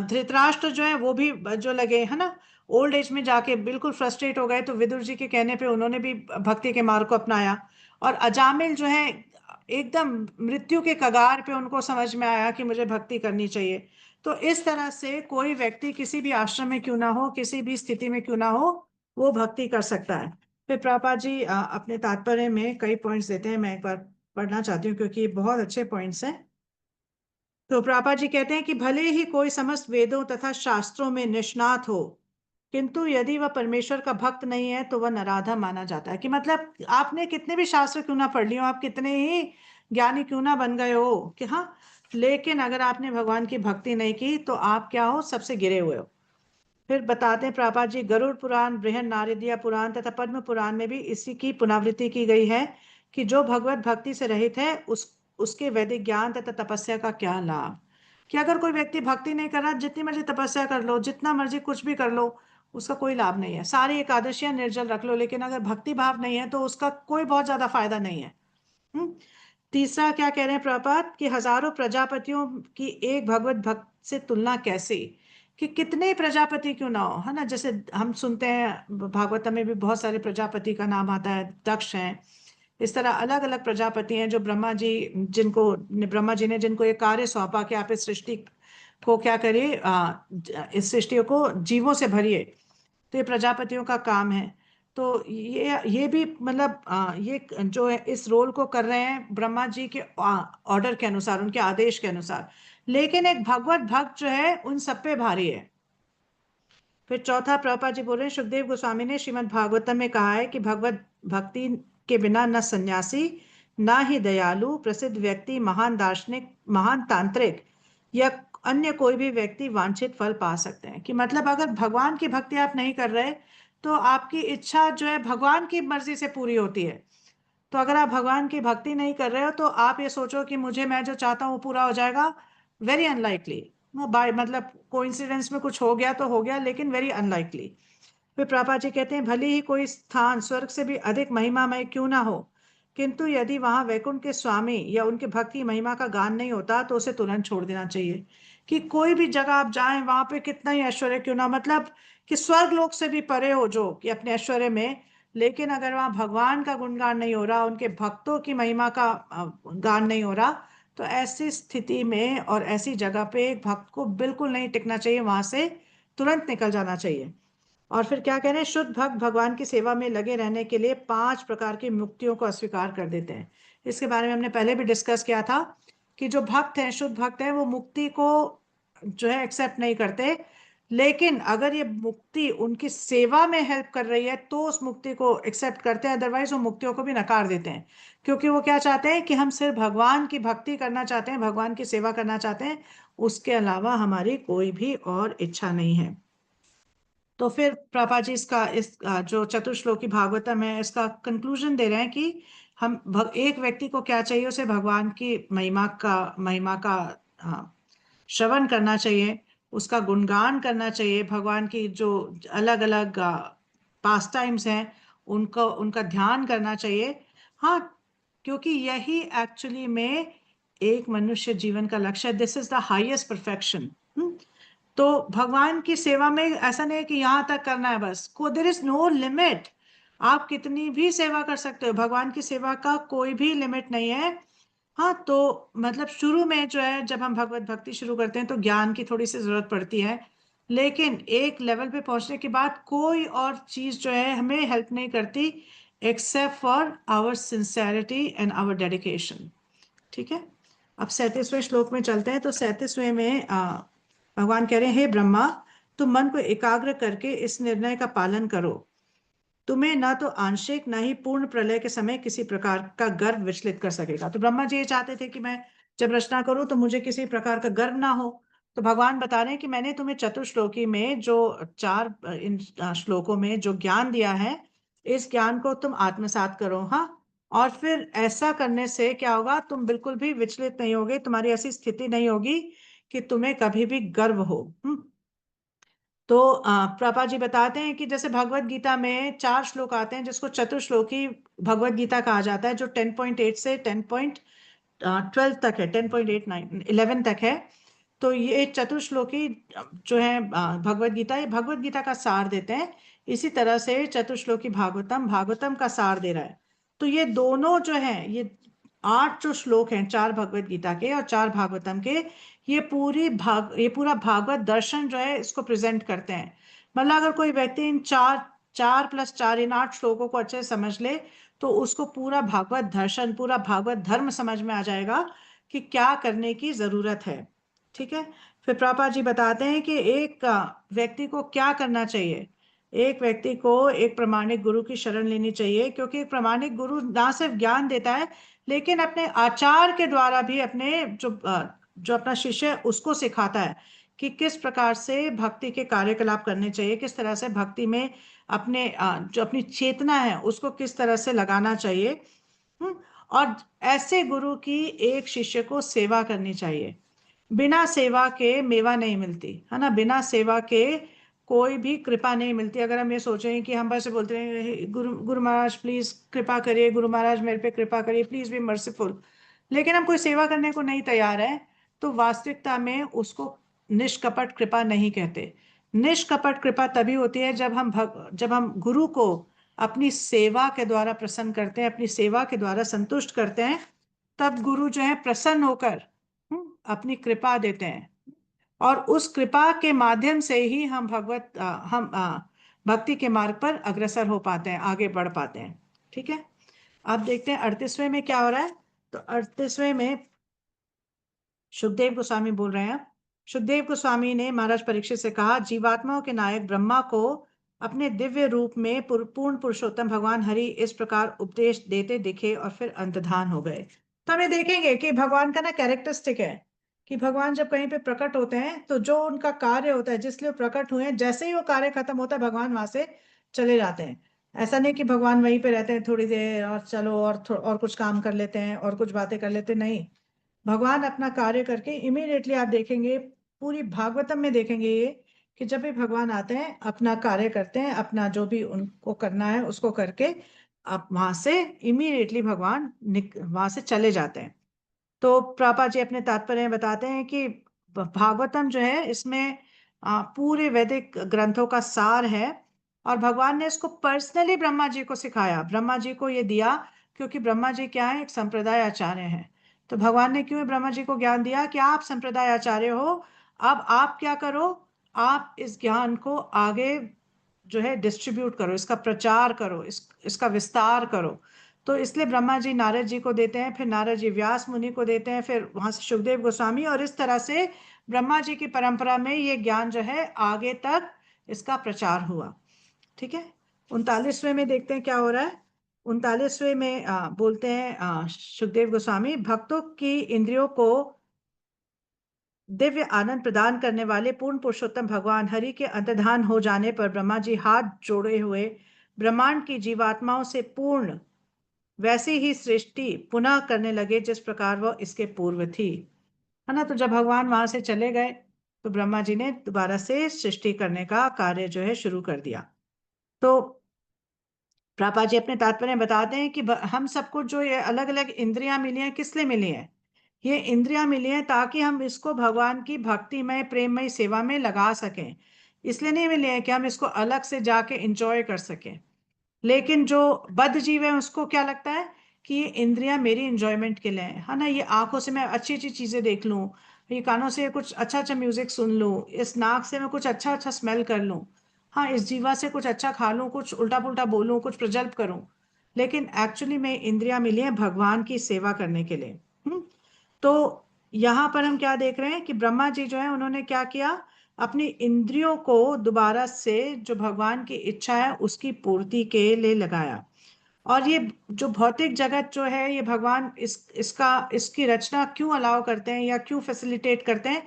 धृतराष्ट्र जो है वो भी जो लगे है ना, ओल्ड एज में जाके बिल्कुल फ्रस्ट्रेट हो गए, तो विदुर जी के कहने पे उन्होंने भी भक्ति के मार्ग को अपनाया। और अजामिल जो है, एकदम मृत्यु के कगार पे उनको समझ में आया कि मुझे भक्ति करनी चाहिए। तो इस तरह से कोई व्यक्ति किसी भी आश्रम में क्यों ना हो, किसी भी स्थिति में क्यों ना हो, वो भक्ति कर सकता है। फिर प्रभुपाद जी अपने तात्पर्य में कई पॉइंट्स देते हैं, मैं एक बार पढ़ना चाहती हूँ क्योंकि बहुत अच्छे पॉइंट्स हैं। तो प्रभा जी कहते हैं कि भले ही कोई समस्त वेदों तथा शास्त्रों में निष्णात हो, किंतु यदि वह परमेश्वर का भक्त नहीं है तो वह नराधा माना जाता है। कि मतलब आपने कितने भी शास्त्र क्यों ना पढ़ लिए हो, आप कितने ही ज्ञानी क्यों ना बन गए हो, कि हाँ, लेकिन अगर आपने भगवान की भक्ति नहीं की तो आप क्या हो? सबसे गिरे हुए हो। फिर बताते हैं प्रभा जी, गरुड़ पुराण, बृहद नारदीय पुराण तथा पद्म पुराण में भी इसी की पुनरावृत्ति की गई है कि जो भगवत भक्ति से रहित है उसके वैदिक ज्ञान तथा तपस्या का क्या लाभ। कि अगर कोई व्यक्ति भक्ति नहीं कर रहा, जितनी मर्जी तपस्या कर लो, जितना मर्जी कुछ भी कर लो, उसका कोई लाभ नहीं है। सारी एकादशियां निर्जल रख लो, लेकिन अगर भक्ति भाव नहीं है तो उसका कोई बहुत ज्यादा फायदा नहीं है। हम्म तीसरा क्या कह रहे हैं प्रपात, कि हजारों प्रजापतियों की एक भगवत भक्त से तुलना कैसे? कि कितने प्रजापति क्यों ना हो, है ना। जैसे हम सुनते हैं भागवत में भी बहुत सारे प्रजापति का नाम आता है, दक्ष हैं। इस तरह अलग अलग प्रजापति हैं जो ब्रह्मा जी ने जिनको ये कार्य सौंपा कि आप इस सृष्टि को क्या करिए, इस सृष्टि को जीवों से भरिए। तो ये प्रजापतियों का काम है। तो ये भी मतलब ये जो है इस रोल को कर रहे हैं ब्रह्मा जी के ऑर्डर के अनुसार, उनके आदेश के अनुसार। लेकिन एक भगवत भक्त जो है उन सब पे भारी है। फिर चौथा प्रभुपाद जी बोल रहे हैं, सुखदेव गोस्वामी ने श्रीमद् भागवतम में कहा है कि भगवत भक्ति के बिना न सन्यासी, ना ही दयालु, प्रसिद्ध व्यक्ति, महान दार्शनिक, महान तांत्रिक या अन्य कोई भी व्यक्ति वांछित फल पा सकते हैं। कि मतलब अगर भगवान की भक्ति आप नहीं कर रहे तो आपकी इच्छा जो है भगवान की मर्जी से पूरी होती है। तो अगर आप भगवान की भक्ति नहीं कर रहे हो तो आप ये सोचो कि मैं जो चाहता हूँ वो पूरा हो जाएगा, वेरी अनलाइकली। बाय मतलब कोइंसिडेंस में कुछ हो गया तो हो गया, लेकिन वेरी अनलाइकली। फिर प्रभा जी कहते हैं, भले ही कोई स्थान स्वर्ग से भी अधिक महिमामय क्यों ना हो, किंतु यदि वहां वैकुंठ के स्वामी या उनके भक्त की महिमा का गान नहीं होता तो उसे तुरंत छोड़ देना चाहिए। कि कोई भी जगह आप जाएं, वहां पे कितना ही ऐश्वर्य क्यों ना, मतलब कि स्वर्ग लोक से भी परे हो जो कि अपने ऐश्वर्य में, लेकिन अगर वहां भगवान का गुणगान नहीं हो रहा, उनके भक्तों की महिमा का गान नहीं हो रहा, तो ऐसी स्थिति में और ऐसी जगह पे एक भक्त को बिल्कुल नहीं टिकना चाहिए, वहां से तुरंत निकल जाना चाहिए। और फिर क्या कह रहे हैं, शुद्ध भक्त भगवान की सेवा में लगे रहने के लिए 5 प्रकार की मुक्तियों को अस्वीकार कर देते हैं। इसके बारे में हमने पहले भी डिस्कस किया था कि जो भक्त हैं, शुद्ध भक्त हैं, वो मुक्ति को जो है एक्सेप्ट नहीं करते। लेकिन अगर ये मुक्ति उनकी सेवा में हेल्प कर रही है तो उस मुक्ति को एक्सेप्ट करते हैं, अदरवाइज वो मुक्तियों को भी नकार देते हैं। क्योंकि वो क्या चाहते हैं कि हम सिर्फ भगवान की भक्ति करना चाहते हैं, भगवान की सेवा करना चाहते हैं, उसके अलावा हमारी कोई भी और इच्छा नहीं है। तो फिर प्रभा जी जो चतुश्लोकी भागवतम है, इसका कंक्लूजन दे रहे हैं कि एक व्यक्ति को क्या चाहिए, उसे भगवान की महिमा का श्रवण करना चाहिए, उसका गुणगान करना चाहिए, भगवान की जो अलग अलग पास टाइम्स हैं उनका उनका ध्यान करना चाहिए। हाँ, क्योंकि यही एक्चुअली में एक मनुष्य जीवन का लक्ष्य है। This is the highest perfection. तो भगवान की सेवा में ऐसा नहीं है कि यहाँ तक करना है बस, को देर इज नो लिमिट। आप कितनी भी सेवा कर सकते हो, भगवान की सेवा का कोई भी लिमिट नहीं है। हाँ, तो मतलब शुरू में जो है जब हम भगवत भक्ति शुरू करते हैं तो ज्ञान की थोड़ी सी जरूरत पड़ती है, लेकिन एक लेवल पे पहुंचने के बाद कोई और चीज जो है हमें हेल्प नहीं करती except for our sincerity and our dedication. ठीक है, अब 37वें श्लोक में चलते हैं। तो 37वें में भगवान कह रहे हैं, हे ब्रह्मा, तुम मन को एकाग्र करके इस निर्णय का पालन करो, तुम्हें ना तो आंशिक ना ही पूर्ण प्रलय के समय किसी प्रकार का गर्व विचलित कर सकेगा। तो ब्रह्मा जी ये चाहते थे कि मैं जब रचना करूं तो मुझे किसी प्रकार का गर्व ना हो। तो भगवान बता रहे हैं कि मैंने तुम्हें चतुश्लोकी में जो चार इन श्लोकों में जो ज्ञान दिया है, इस ज्ञान को तुम आत्मसात करो। हाँ, और फिर ऐसा करने से क्या होगा, तुम बिल्कुल भी विचलित नहीं होगे, तुम्हारी ऐसी स्थिति नहीं होगी कि तुम्हें कभी भी गर्व हो। तो प्रभा जी बताते हैं कि जैसे भगवत गीता में 4 श्लोक आते हैं जिसको चतुश्लोकी भगवत गीता कहा जाता है, जो 10.8 से 10.12 तक है, 10.89 11 तक है। तो ये चतुश्लोकी जो है भगवत गीता, ये भगवत गीता का सार देते हैं। इसी तरह से चतुश्लोकी भागवतम भागवतम का सार दे रहा है। तो ये दोनों जो है, ये 8 जो श्लोक हैं, 4 भगवत गीता के और 4 भागवतम के, ये पूरा भागवत दर्शन जो है इसको प्रेजेंट करते हैं। मतलब अगर कोई व्यक्ति इन 4 4 + 4 इन 8 श्लोकों को अच्छे से समझ ले तो उसको पूरा भागवत दर्शन, पूरा भागवत धर्म समझ में आ जाएगा कि क्या करने की जरूरत है। ठीक है, फिर प्रभुपाद जी बताते हैं कि एक व्यक्ति को क्या करना चाहिए। एक व्यक्ति को एक प्रामाणिक गुरु की शरण लेनी चाहिए, क्योंकि एक प्रामाणिक गुरु ना सिर्फ ज्ञान देता है लेकिन अपने आचार के द्वारा भी अपने जो अपना शिष्य है उसको सिखाता है कि किस प्रकार से भक्ति के कार्यकलाप करने चाहिए, किस तरह से भक्ति में अपने जो अपनी चेतना है उसको किस तरह से लगाना चाहिए। और ऐसे गुरु की एक शिष्य को सेवा करनी चाहिए। बिना सेवा के मेवा नहीं मिलती है ना, बिना सेवा के कोई भी कृपा नहीं मिलती। अगर हम ये सोचें कि हम बस बोलते हैं गुरु गुरु महाराज प्लीज कृपा करिए, गुरु महाराज मेरे पे कृपा करिए, प्लीज बी मर्सीफुल, लेकिन हम कोई सेवा करने को नहीं तैयार है, तो वास्तविकता में उसको निष्कपट कृपा नहीं कहते। निष्कपट कृपा तभी होती है जब हम गुरु को अपनी सेवा के द्वारा प्रसन्न करते हैं, अपनी सेवा के द्वारा संतुष्ट करते हैं, तब गुरु जो है प्रसन्न होकर अपनी कृपा देते हैं। और उस कृपा के माध्यम से ही हम भक्ति के मार्ग पर अग्रसर हो पाते हैं, आगे बढ़ पाते हैं। ठीक है, अब देखते हैं 38वें में क्या हो रहा है। तो 38वें में सुखदेव गोस्वामी बोल रहे हैं। सुखदेव गोस्वामी ने महाराज परीक्षित से कहा, जीवात्माओं के नायक ब्रह्मा को अपने दिव्य रूप में पूर्ण पुरुषोत्तम भगवान हरि इस प्रकार उपदेश देते दिखे और फिर अंतर्धान हो गए। तो हमें देखेंगे कि भगवान का ना कैरेक्टरिस्टिक है कि भगवान जब कहीं पे प्रकट होते हैं तो जो उनका कार्य होता है, जिसलिए वो प्रकट हुए हैं, जैसे ही वो कार्य खत्म होता है भगवान वहां से चले जाते हैं। ऐसा नहीं कि भगवान वहीं पे रहते हैं थोड़ी देर और चलो और कुछ काम कर लेते हैं और कुछ बातें कर लेते हैं, नहीं। भगवान अपना कार्य करके इमीडिएटली, आप देखेंगे पूरी भागवतम में देखेंगे ये, कि जब भी भगवान आते हैं अपना कार्य करते हैं, अपना जो भी उनको करना है उसको करके आप वहां से इमीडिएटली भगवान वहां से चले जाते हैं। तो प्रभुपाद जी अपने तात्पर्य में बताते हैं कि भागवतम जो है इसमें पूरे वैदिक ग्रंथों का सार है, और भगवान ने इसको पर्सनली ब्रह्मा जी को सिखाया, ब्रह्मा जी को ये दिया, क्योंकि ब्रह्मा जी क्या है, एक संप्रदाय आचार्य हैं। तो भगवान ने क्यों ब्रह्मा जी को ज्ञान दिया कि आप संप्रदाय आचार्य हो, अब आप क्या करो, आप इस ज्ञान को आगे जो है डिस्ट्रीब्यूट करो, इसका प्रचार करो, इसका विस्तार करो। तो इसलिए ब्रह्मा जी नारद जी को देते हैं, फिर नारद जी व्यास मुनि को देते हैं, फिर वहां से सुखदेव गोस्वामी, और इस तरह से ब्रह्मा जी की परंपरा में ये ज्ञान जो है आगे तक इसका प्रचार हुआ। ठीक है, 39वें में देखते हैं क्या हो रहा है। 39वें में बोलते हैं सुखदेव गोस्वामी, भक्तों की इंद्रियों को दिव्य आनंद प्रदान करने वाले पूर्ण पुरुषोत्तम भगवान हरि के अंतर्धान हो जाने पर ब्रह्मा जी हाथ जोड़े हुए ब्रह्मांड की जीवात्माओं से पूर्ण वैसी ही सृष्टि पुनः करने लगे जिस प्रकार वह इसके पूर्व थी। है ना। तो जब भगवान वहां से चले गए तो ब्रह्मा जी ने दोबारा से सृष्टि करने का कार्य जो है शुरू कर दिया। तो प्रभा जी अपने तात्पर्य में बताते हैं कि हम सबको जो ये अलग अलग इंद्रियां मिली हैं किस लिए मिली हैं? ये इंद्रियां मिली हैं ताकि हम इसको भगवान की भक्तिमय प्रेममय सेवा में लगा सकें। इसलिए नहीं मिली है कि हम इसको अलग से जाके एंजॉय कर सकें। लेकिन जो बद्ध जीव है उसको क्या लगता है कि ये इंद्रियां मेरी इंजॉयमेंट के लिए है ना। ये आंखों से मैं अच्छी अच्छी चीजें देख लूं, ये कानों से कुछ अच्छा अच्छा म्यूजिक सुन लूं, इस नाक से मैं कुछ अच्छा अच्छा स्मेल कर लूं, हाँ इस जीवा से कुछ अच्छा खा लूं, कुछ उल्टा पुल्टा बोलूं, कुछ प्रजल्प करूं। लेकिन एक्चुअली में इंद्रियां मिली है भगवान की सेवा करने के लिए। तो यहाँ पर हम क्या देख रहे हैं कि ब्रह्मा जी जो है उन्होंने क्या किया, अपनी इंद्रियों को दोबारा से जो भगवान की इच्छा है उसकी पूर्ति के लिए लगाया। और ये जो भौतिक जगत जो है ये भगवान इसकी रचना क्यों अलाउ करते हैं या क्यों फैसिलिटेट करते हैं?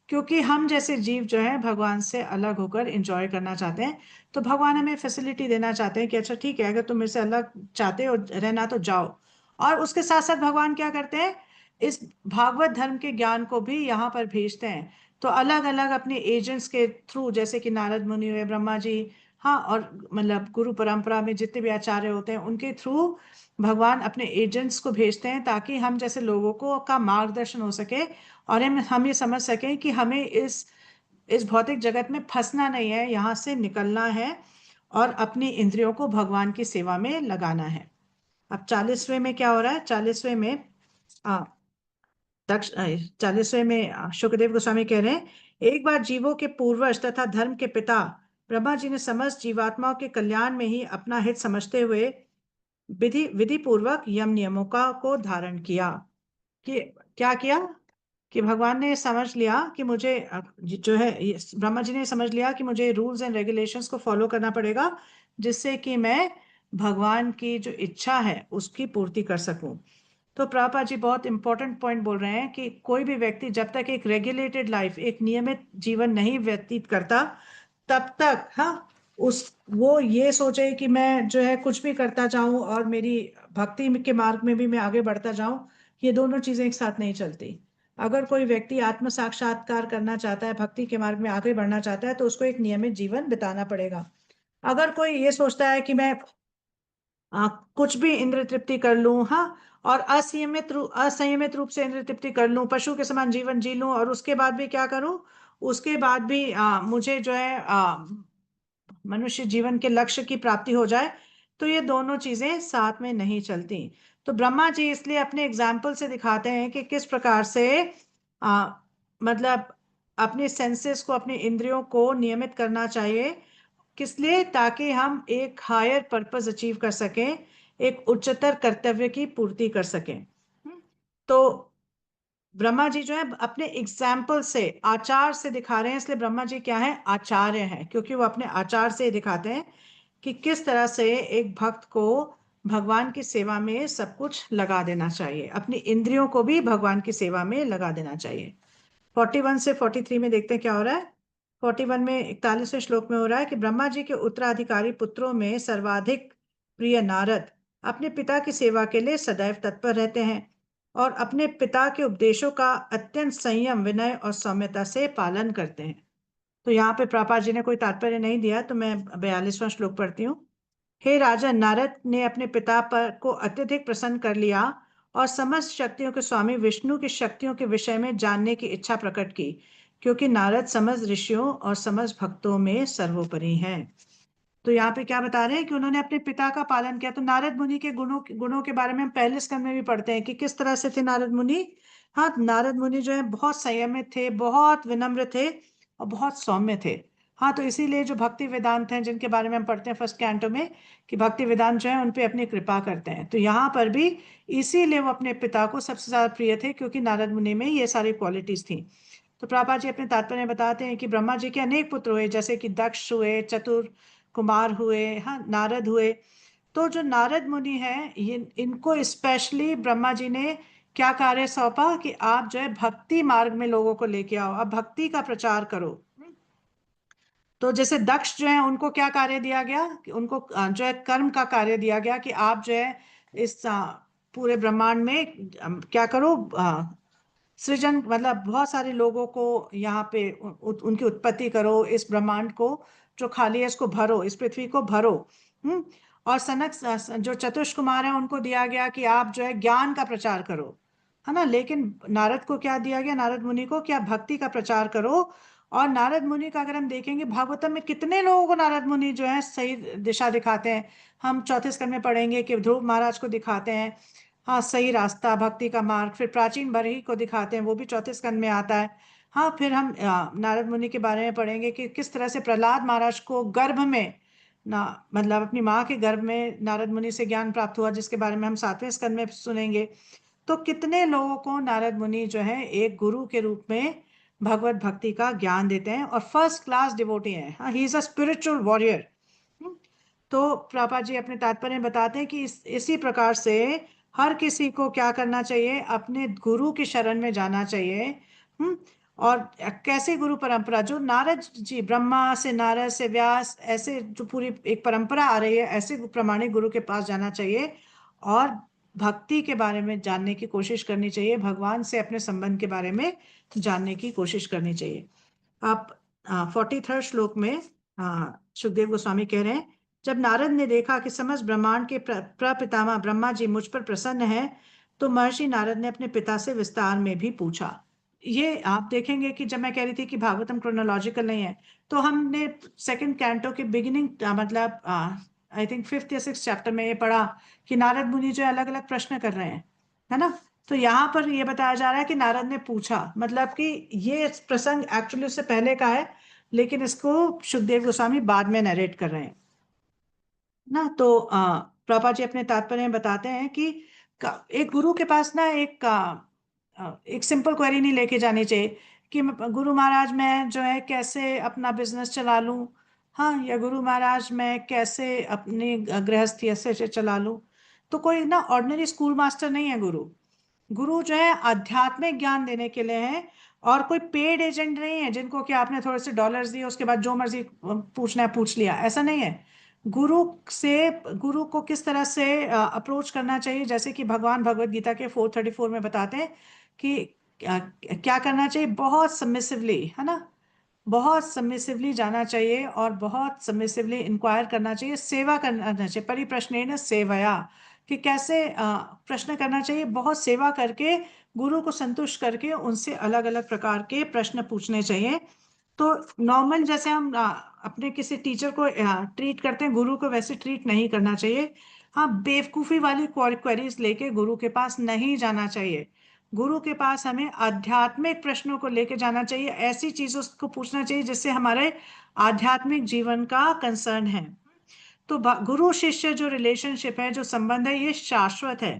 क्योंकि हम जैसे जीव जो है भगवान से अलग होकर एंजॉय करना चाहते हैं। तो भगवान हमें फैसिलिटी देना चाहते हैं कि अच्छा ठीक है, अगर तुम मेरे से अलग चाहते हो रहना तो जाओ। और उसके साथ साथ भगवान क्या करते हैं, इस भागवत धर्म के ज्ञान को भी यहाँ पर भेजते हैं। तो अलग अलग अपने एजेंट्स के थ्रू, जैसे कि नारद मुनि हुए, ब्रह्मा जी, हाँ, और मतलब गुरु परंपरा में जितने भी आचार्य होते हैं उनके थ्रू भगवान अपने एजेंट्स को भेजते हैं ताकि हम जैसे लोगों को का मार्गदर्शन हो सके और हम ये समझ सकें कि हमें इस भौतिक जगत में फंसना नहीं है, यहाँ से निकलना है और अपनी इंद्रियों को भगवान की सेवा में लगाना है। अब 40वें में क्या हो रहा है? 40वें में आ, दक्ष 40वें में शुकदेव गोस्वामी कह रहे हैं, एक बार जीवों के पूर्वज तथा धर्म के पिता ब्रह्मा जी ने समस्त जीवात्माओं के कल्याण में ही अपना हित समझते हुए विधि विधि पूर्वक यम नियमों का को धारण किया। कि क्या किया कि भगवान ने समझ लिया कि मुझे जो है ब्रह्मा जी ने समझ लिया कि मुझे रूल्स एंड रेगुलेशंस को फॉलो करना पड़ेगा जिससे कि मैं भगवान की जो इच्छा है उसकी पूर्ति कर सकूं। तो प्रभुपाद जी बहुत इंपॉर्टेंट पॉइंट बोल रहे हैं कि कोई भी व्यक्ति जब तक एक रेगुलेटेड लाइफ, एक नियमित जीवन नहीं व्यतीत करता तब तक, हाँ, उस वो ये सोचे कि मैं जो है कुछ भी करता जाऊं और मेरी भक्ति के मार्ग में भी मैं आगे बढ़ता जाऊं, ये दोनों चीजें एक साथ नहीं चलती। अगर कोई व्यक्ति आत्म साक्षात्कार करना चाहता है, भक्ति के मार्ग में आगे बढ़ना चाहता है, तो उसको एक नियमित जीवन बिताना पड़ेगा। अगर कोई ये सोचता है कि मैं कुछ भी इंद्र तृप्ति कर लूं, हाँ, और असंयमित रूप से इंद्र तृप्ति कर लूं, पशु के समान जीवन जी लूं और उसके बाद भी क्या करूं, उसके बाद भी मुझे जो है मनुष्य जीवन के लक्ष्य की प्राप्ति हो जाए, तो ये दोनों चीजें साथ में नहीं चलती। तो ब्रह्मा जी इसलिए अपने एग्जाम्पल से दिखाते हैं कि किस प्रकार से आ, मतलब अपने सेंसेस को, अपने इंद्रियों को नियमित करना चाहिए। किस लिए? ताकि हम एक हायर पर्पस अचीव कर सकें, एक उच्चतर कर्तव्य की पूर्ति कर सकें। तो ब्रह्मा जी जो है अपने एग्जाम्पल से, आचार से दिखा रहे हैं। इसलिए ब्रह्मा जी क्या है? आचार्य हैं, क्योंकि वो अपने आचार से दिखाते हैं कि किस तरह से एक भक्त को भगवान की सेवा में सब कुछ लगा देना चाहिए, अपनी इंद्रियों को भी भगवान की सेवा में लगा देना चाहिए। 41 से 43 में देखते हैं क्या हो रहा है। 41 में 41वें श्लोक में हो रहा है कि ब्रह्मा जी के उत्तराधिकारी पुत्रों में सर्वाधिक प्रिय नारद अपने पिता की सेवा के लिए सदैव तत्पर रहते हैं और अपने पिता के उपदेशों का अत्यंत संयम, विनय और सौम्यता से पालन करते हैं। तो यहाँ पे प्रभुपाद जी ने कोई तात्पर्य नहीं दिया, तो मैं 42वां श्लोक पढ़ती हूँ। हे राजन, नारद ने अपने पिता पर को अत्यधिक प्रसन्न कर लिया और समस्त शक्तियों के स्वामी विष्णु की शक्तियों के विषय में जानने की इच्छा प्रकट की, क्योंकि नारद समस्त ऋषियों और समस्त भक्तों में सर्वोपरि हैं। तो यहाँ पे क्या बता रहे हैं कि उन्होंने अपने पिता का पालन किया। तो नारद मुनि के गुणों के बारे में हम पहले स्कंद में भी पढ़ते हैं कि किस तरह से थे नारद मुनि। हाँ, नारद मुनि जो है बहुत संयमित थे, बहुत विनम्र थे और बहुत सौम्य थे। हाँ, तो इसीलिए जो भक्ति वेदांत हैं जिनके बारे में हम पढ़ते हैं फर्स्ट कैंटो में, कि भक्ति वेदांत जो है उन पे अपनी कृपा करते हैं, तो यहाँ पर भी इसीलिए वो अपने पिता को सबसे ज्यादा प्रिय थे, क्योंकि नारद मुनि में ये सारी क्वालिटीज थी। तो प्रभुपाद जी अपने तात्पर्य में बताते हैं कि ब्रह्मा जी के अनेक पुत्र हुए, जैसे कि दक्ष हुए, चतुर कुमार हुए, हाँ, नारद हुए। तो जो नारद मुनि हैं, ये इनको स्पेशली ब्रह्मा जी ने क्या कार्य सौंपा कि आप जो है भक्ति मार्ग में लोगों को लेके आओ, आप भक्ति का प्रचार करो। तो जैसे दक्ष जो है उनको क्या कार्य दिया गया कि उनको जो है कर्म का कार्य दिया गया कि आप जो है इस पूरे ब्रह्मांड में क्या करो, सृजन मतलब बहुत सारे लोगों को यहाँ पे उनकी उत्पत्ति करो, इस ब्रह्मांड को जो खाली है इसको भरो, इस पृथ्वी को भरो। हम्म। और सनक जो चतुष कुमार है उनको दिया गया कि आप जो है ज्ञान का प्रचार करो, है ना। लेकिन नारद को क्या दिया गया, नारद मुनि को, क्या भक्ति का प्रचार करो। और नारद मुनि का अगर हम देखेंगे भागवतम में कितने लोगों को नारद मुनि जो है सही दिशा दिखाते हैं। हम चौथे स्कंद में पढ़ेंगे कि ध्रुव महाराज को दिखाते हैं, हाँ, सही रास्ता, भक्ति का मार्ग। फिर प्राचीन बरही को दिखाते हैं, वो भी चौथे स्कंद में आता है। हाँ, फिर हम नारद मुनि के बारे में पढ़ेंगे कि किस तरह से प्रहलाद महाराज को गर्भ में ना, मतलब अपनी माँ के गर्भ में नारद मुनि से ज्ञान प्राप्त हुआ, जिसके बारे में हम सातवें स्कंद में सुनेंगे। तो कितने लोगों को नारद मुनि जो है एक गुरु के रूप में भगवत भक्ति का ज्ञान देते हैं, और फर्स्ट क्लास डिवोटी हैं। हाँ, he is a spiritual warrior. तो प्रभुपाद जी अपने तात्पर्य में बताते हैं कि इसी प्रकार से हर किसी को क्या करना चाहिए, अपने गुरु की शरण में जाना चाहिए। हम्म। और कैसे गुरु परंपरा, जो नारद जी, ब्रह्मा से नारद से व्यास, ऐसे जो पूरी एक परंपरा आ रही है, ऐसे प्रमाणिक गुरु के पास जाना चाहिए और भक्ति के बारे में जानने की कोशिश करनी चाहिए, भगवान से अपने संबंध के बारे में जानने की कोशिश करनी चाहिए। आप 43rd श्लोक में सुखदेव गोस्वामी कह रहे हैं, जब नारद ने देखा कि समस्त ब्रह्मांड के प्रपितामह ब्रह्मा जी मुझ पर प्रसन्न है, तो महर्षि नारद ने अपने पिता से विस्तार में भी पूछा। ये आप देखेंगे कि जब मैं कह रही थी कि भागवतम क्रोनोलॉजिकल नहीं है, तो हमने सेकंड कैंटो के बिगिनिंग मतलब आई थिंक 5th या 6th चैप्टर में ये पढ़ा कि नारद मुनि जो अलग अलग प्रश्न कर रहे हैं, है ना। तो यहाँ पर ये बताया जा रहा है कि नारद ने पूछा, मतलब कि ये प्रसंग एक्चुअली उससे पहले का है, लेकिन इसको सुखदेव गोस्वामी बाद में नरेट कर रहे हैं ना। तो प्रभुपाद जी अपने तात्पर्य में बताते हैं कि एक गुरु के पास ना एक सिंपल क्वेरी नहीं लेके जानी चाहिए कि गुरु महाराज मैं जो है कैसे अपना बिजनेस चला लूं, हाँ, या गुरु महाराज मैं कैसे अपनी गृहस्थी ऐसे चला लूं। तो कोई ना ऑर्डिनरी स्कूल मास्टर नहीं है गुरु। गुरु जो है आध्यात्मिक ज्ञान देने के लिए है, और कोई पेड एजेंट नहीं है जिनको कि आपने थोड़े से डॉलर्स दिए उसके बाद जो मर्जी पूछना है पूछ लिया, ऐसा नहीं है। गुरु से गुरु को किस तरह से अप्रोच करना चाहिए, जैसे कि भगवान भगवत गीता के 434 में बताते हैं कि क्या करना चाहिए, बहुत सबमिसिवली, है ना, बहुत सबमिसिवली जाना चाहिए और बहुत सबमिसिवली इंक्वायर करना चाहिए, सेवा करना चाहिए, परिप्रश्नेन सेवया, कि कैसे प्रश्न करना चाहिए, बहुत सेवा करके गुरु को संतुष्ट करके उनसे अलग अलग प्रकार के प्रश्न पूछने चाहिए। तो नॉर्मल जैसे हम अपने किसी टीचर को ट्रीट करते हैं, गुरु को वैसे ट्रीट नहीं करना चाहिए। हाँ, बेवकूफ़ी वाली क्वेरीज लेके गुरु के पास नहीं जाना चाहिए। गुरु के पास हमें आध्यात्मिक प्रश्नों को लेके जाना चाहिए, ऐसी चीजों को पूछना चाहिए जिससे हमारे आध्यात्मिक जीवन का कंसर्न है। तो गुरु शिष्य जो रिलेशनशिप है, जो संबंध है, ये शाश्वत है।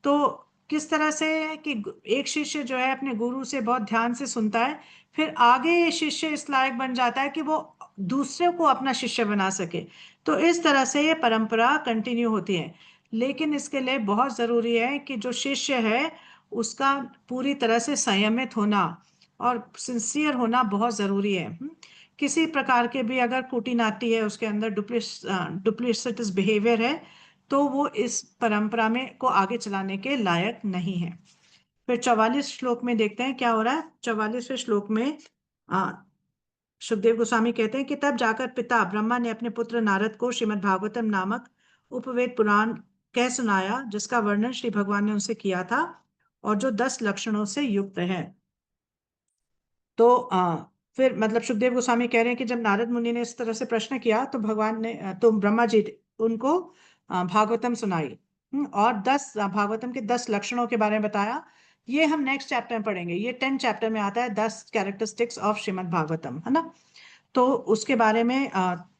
तो किस तरह से है कि एक शिष्य जो है अपने गुरु से बहुत ध्यान से सुनता है, फिर आगे ये शिष्य इस लायक बन जाता है कि वो दूसरे को अपना शिष्य बना सके। तो इस तरह से ये परंपरा कंटिन्यू होती है। लेकिन इसके लिए बहुत जरूरी है कि जो शिष्य है उसका पूरी तरह से संयमित होना और सिंसियर होना बहुत जरूरी है। किसी प्रकार के भी अगर कुटी नाटी है उसके अंदर, डुप्लिसिटस बिहेवियर है, तो वो इस परंपरा में को आगे चलाने के लायक नहीं है। फिर 44 श्लोक में देखते हैं क्या हो रहा है। 44वें श्लोक में आ, सुखदेव गोस्वामी कहते हैं कि तब जाकर पिता ब्रह्मा ने अपने पुत्र नारद को श्रीमद् भागवतम नामक उपवेद पुराण कह सुनाया, जिसका वर्णन श्री भगवान ने उनसे किया था और जो 10 लक्षणों से युक्त है। तो फिर मतलब सुखदेव गोस्वामी कह रहे हैं कि जब नारद मुनि ने इस तरह से प्रश्न किया तो भगवान ने तो ब्रह्मा जी उनको भागवतम सुनाई। और 10 भागवतम के 10 लक्षणों के बारे में बताया। ये हम नेक्स्ट चैप्टर में पढ़ेंगे, ये 10 चैप्टर में आता है, 10 कैरेक्टरिस्टिक्स ऑफ श्रीमद् भागवतम, है ना। तो उसके बारे में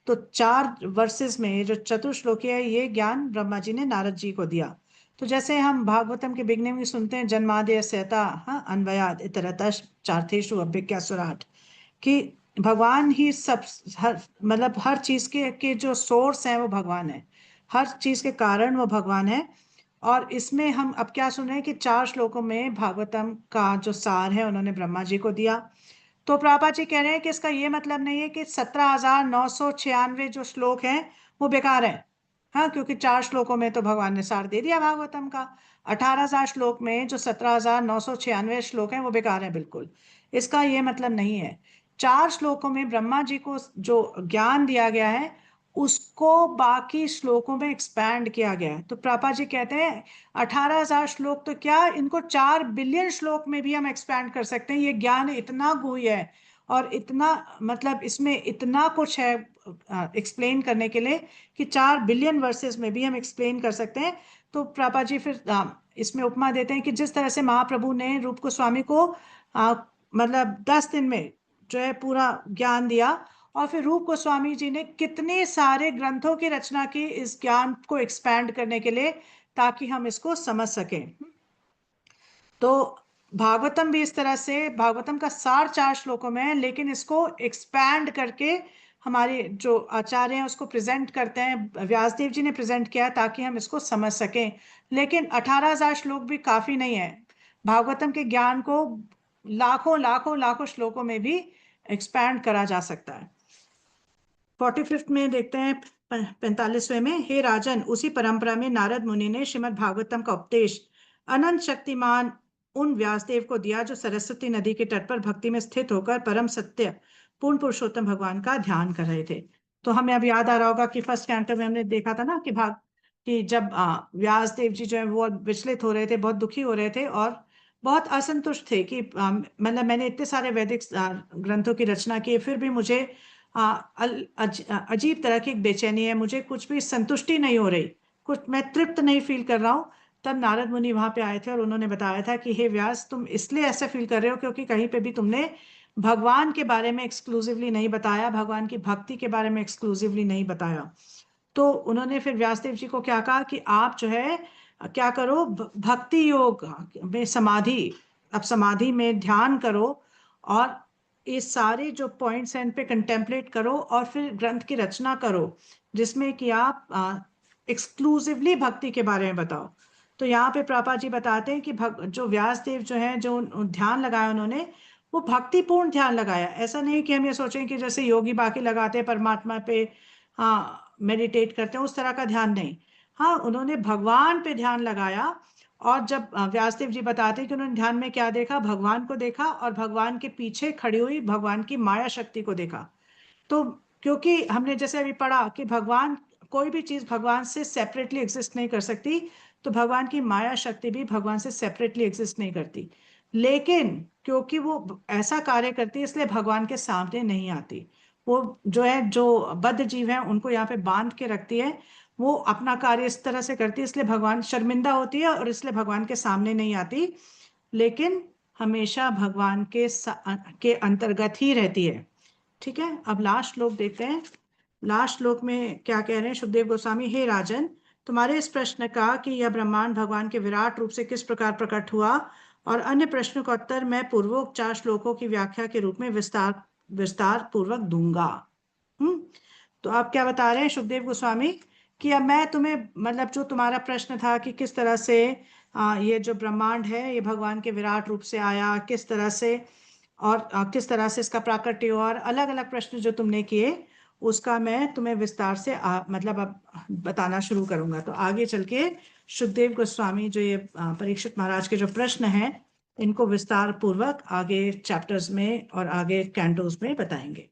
तो 4 वर्सेस में जो चतुश्लोकी है, ये ज्ञान ब्रह्मा जी ने नारद जी को दिया। तो जैसे हम भागवतम के बिगनिंग में सुनते हैं जन्मादय सहता, हाँ, अन्वयाद इतरतः चार्थेषु अभिज्ञासुराट, कि भगवान ही सब, हर मतलब हर चीज के जो सोर्स है वो भगवान है, हर चीज के कारण वो भगवान है। और इसमें हम अब क्या सुन रहे हैं कि 4 श्लोकों में भागवतम का जो सार है उन्होंने ब्रह्मा जी को दिया। तो प्रभुपाद जी कह रहे हैं कि इसका ये मतलब नहीं है कि 17,996 जो श्लोक हैं वो बेकार है। हाँ, क्योंकि 4 श्लोकों में तो भगवान ने सार दे दिया भागवतम का। 18,000 श्लोक में जो 17,996 श्लोक हैं वो बेकार है बिल्कुल। इसका ये मतलब नहीं है। 4 श्लोकों में ब्रह्मा जी को जो ज्ञान दिया गया है उसको बाकी श्लोकों में एक्सपैंड किया गया है। तो प्रभा जी कहते हैं 18,000 श्लोक तो क्या, इनको 4 बिलियन श्लोक में भी हम एक्सपैंड कर सकते हैं। ये ज्ञान इतना गुह्य है और इतना मतलब इसमें इतना कुछ है एक्सप्लेन करने के लिए कि 4 बिलियन वर्सेस में भी हम एक्सप्लेन कर सकते हैं। तो प्रभा जी फिर इसमें उपमा देते हैं कि जिस तरह से महाप्रभु ने रूप गोस्वामी को मतलब 10 दिन में जो है पूरा ज्ञान दिया, और फिर रूप गोस्वामी जी ने कितने सारे ग्रंथों की रचना की इस ज्ञान को एक्सपैंड करने के लिए, ताकि हम इसको समझ सकें। तो भागवतम भी इस तरह से, भागवतम का सार 4 श्लोकों में है, लेकिन इसको एक्सपैंड करके हमारे जो आचार्य हैं उसको प्रेजेंट करते हैं। व्यासदेव जी ने प्रेजेंट किया ताकि हम इसको समझ सकें। लेकिन 18,000 श्लोक भी काफी नहीं है। भागवतम के ज्ञान को लाखों लाखों लाखों श्लोकों में भी एक्सपैंड करा जा सकता है। 45 में देखते हैं 45वें में, हे राजन, उसी परंपरा में नारद मुनि ने श्रीमद् भागवतम का उपदेश अनंत शक्तिमान उन व्यासदेव को दिया जो सरस्वती नदी के तट पर भक्ति में स्थित होकर परम सत्य पूर्ण पुरुषोत्तम भगवान का ध्यान कर रहे थे। तो हमें अब याद आ रहा होगा कि फर्स्ट कैंटो में हमने देखा था ना कि जब व्यासदेव जी जो है वो विचलित हो रहे थे, बहुत दुखी हो रहे थे और बहुत असंतुष्ट थे कि मतलब मैंने इतने सारे वैदिक ग्रंथों की रचना की, फिर भी मुझे अजीब तरह की एक बेचैनी है, मुझे कुछ भी संतुष्टि नहीं हो रही, कुछ मैं तृप्त नहीं फील कर रहा हूँ। तब नारद मुनि वहां पे आए थे और उन्होंने बताया था कि हे व्यास, तुम इसलिए ऐसा फील कर रहे हो क्योंकि कहीं पे भी तुमने भगवान के बारे में एक्सक्लूसिवली नहीं बताया, भगवान की भक्ति के बारे में एक्सक्लूसिवली नहीं बताया। तो उन्होंने फिर व्यासदेव जी को क्या कहा कि आप जो है क्या करो, भक्ति योग में समाधि, अब समाधि में ध्यान करो और ये सारे जो पॉइंट्स हैं इन पे कंटेम्पलेट करो और फिर ग्रंथ की रचना करो जिसमें कि आप एक्सक्लूसिवली भक्ति के बारे में बताओ। तो यहाँ पे प्रभा जी बताते हैं कि जो व्यासदेव जो है जो ध्यान लगाया उन्होंने, वो भक्तिपूर्ण ध्यान लगाया। ऐसा नहीं कि हम ये सोचें कि जैसे योगी बाकी लगाते हैं परमात्मा पे, हाँ मेडिटेट करते हैं, उस तरह का ध्यान नहीं। हाँ, उन्होंने भगवान पे ध्यान लगाया। और जब व्यासदेव जी बताते हैं कि उन्होंने ध्यान में क्या देखा, भगवान को देखा और भगवान के पीछे खड़ी हुई भगवान की माया शक्ति को देखा। तो क्योंकि हमने जैसे अभी पढ़ा कि भगवान, कोई भी चीज भगवान से सेपरेटली एग्जिस्ट नहीं कर सकती, तो भगवान की माया शक्ति भी भगवान से सेपरेटली एग्जिस्ट नहीं करती। लेकिन क्योंकि वो ऐसा कार्य करती है इसलिए भगवान के सामने नहीं आती। वो जो है जो बद्ध जीव है उनको यहाँ पे बांध के रखती है, वो अपना कार्य इस तरह से करती है इसलिए भगवान शर्मिंदा होती है और इसलिए भगवान के सामने नहीं आती, लेकिन हमेशा भगवान के अंतर्गत ही रहती है। ठीक है, अब लास्ट श्लोक देखते हैं। लास्ट श्लोक में क्या कह रहे हैं सुखदेव गोस्वामी, हे राजन, तुम्हारे इस प्रश्न का कि यह ब्रह्मांड भगवान के विराट रूप से किस प्रकार प्रकट हुआ और अन्य प्रश्नों का उत्तर मैं पूर्वोक्त 4 श्लोकों की व्याख्या के रूप में विस्तार विस्तार पूर्वक दूंगा। हम्म तो आप क्या बता रहे हैं सुखदेव गोस्वामी कि अब मैं तुम्हें, मतलब जो तुम्हारा प्रश्न था कि किस तरह से ये जो ब्रह्मांड है ये भगवान के विराट रूप से आया, किस तरह से, और किस तरह से इसका प्राकट्य हुआ, और अलग अलग प्रश्न जो तुमने किए उसका मैं तुम्हें विस्तार से मतलब अब बताना शुरू करूंगा। तो आगे चल के सुखदेव गोस्वामी जो ये परीक्षित महाराज के जो प्रश्न हैं इनको विस्तार पूर्वक आगे चैप्टर्स में और आगे कैंटोस में बताएंगे।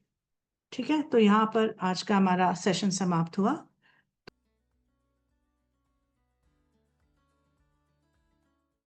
ठीक है, तो यहाँ पर आज का हमारा सेशन समाप्त हुआ।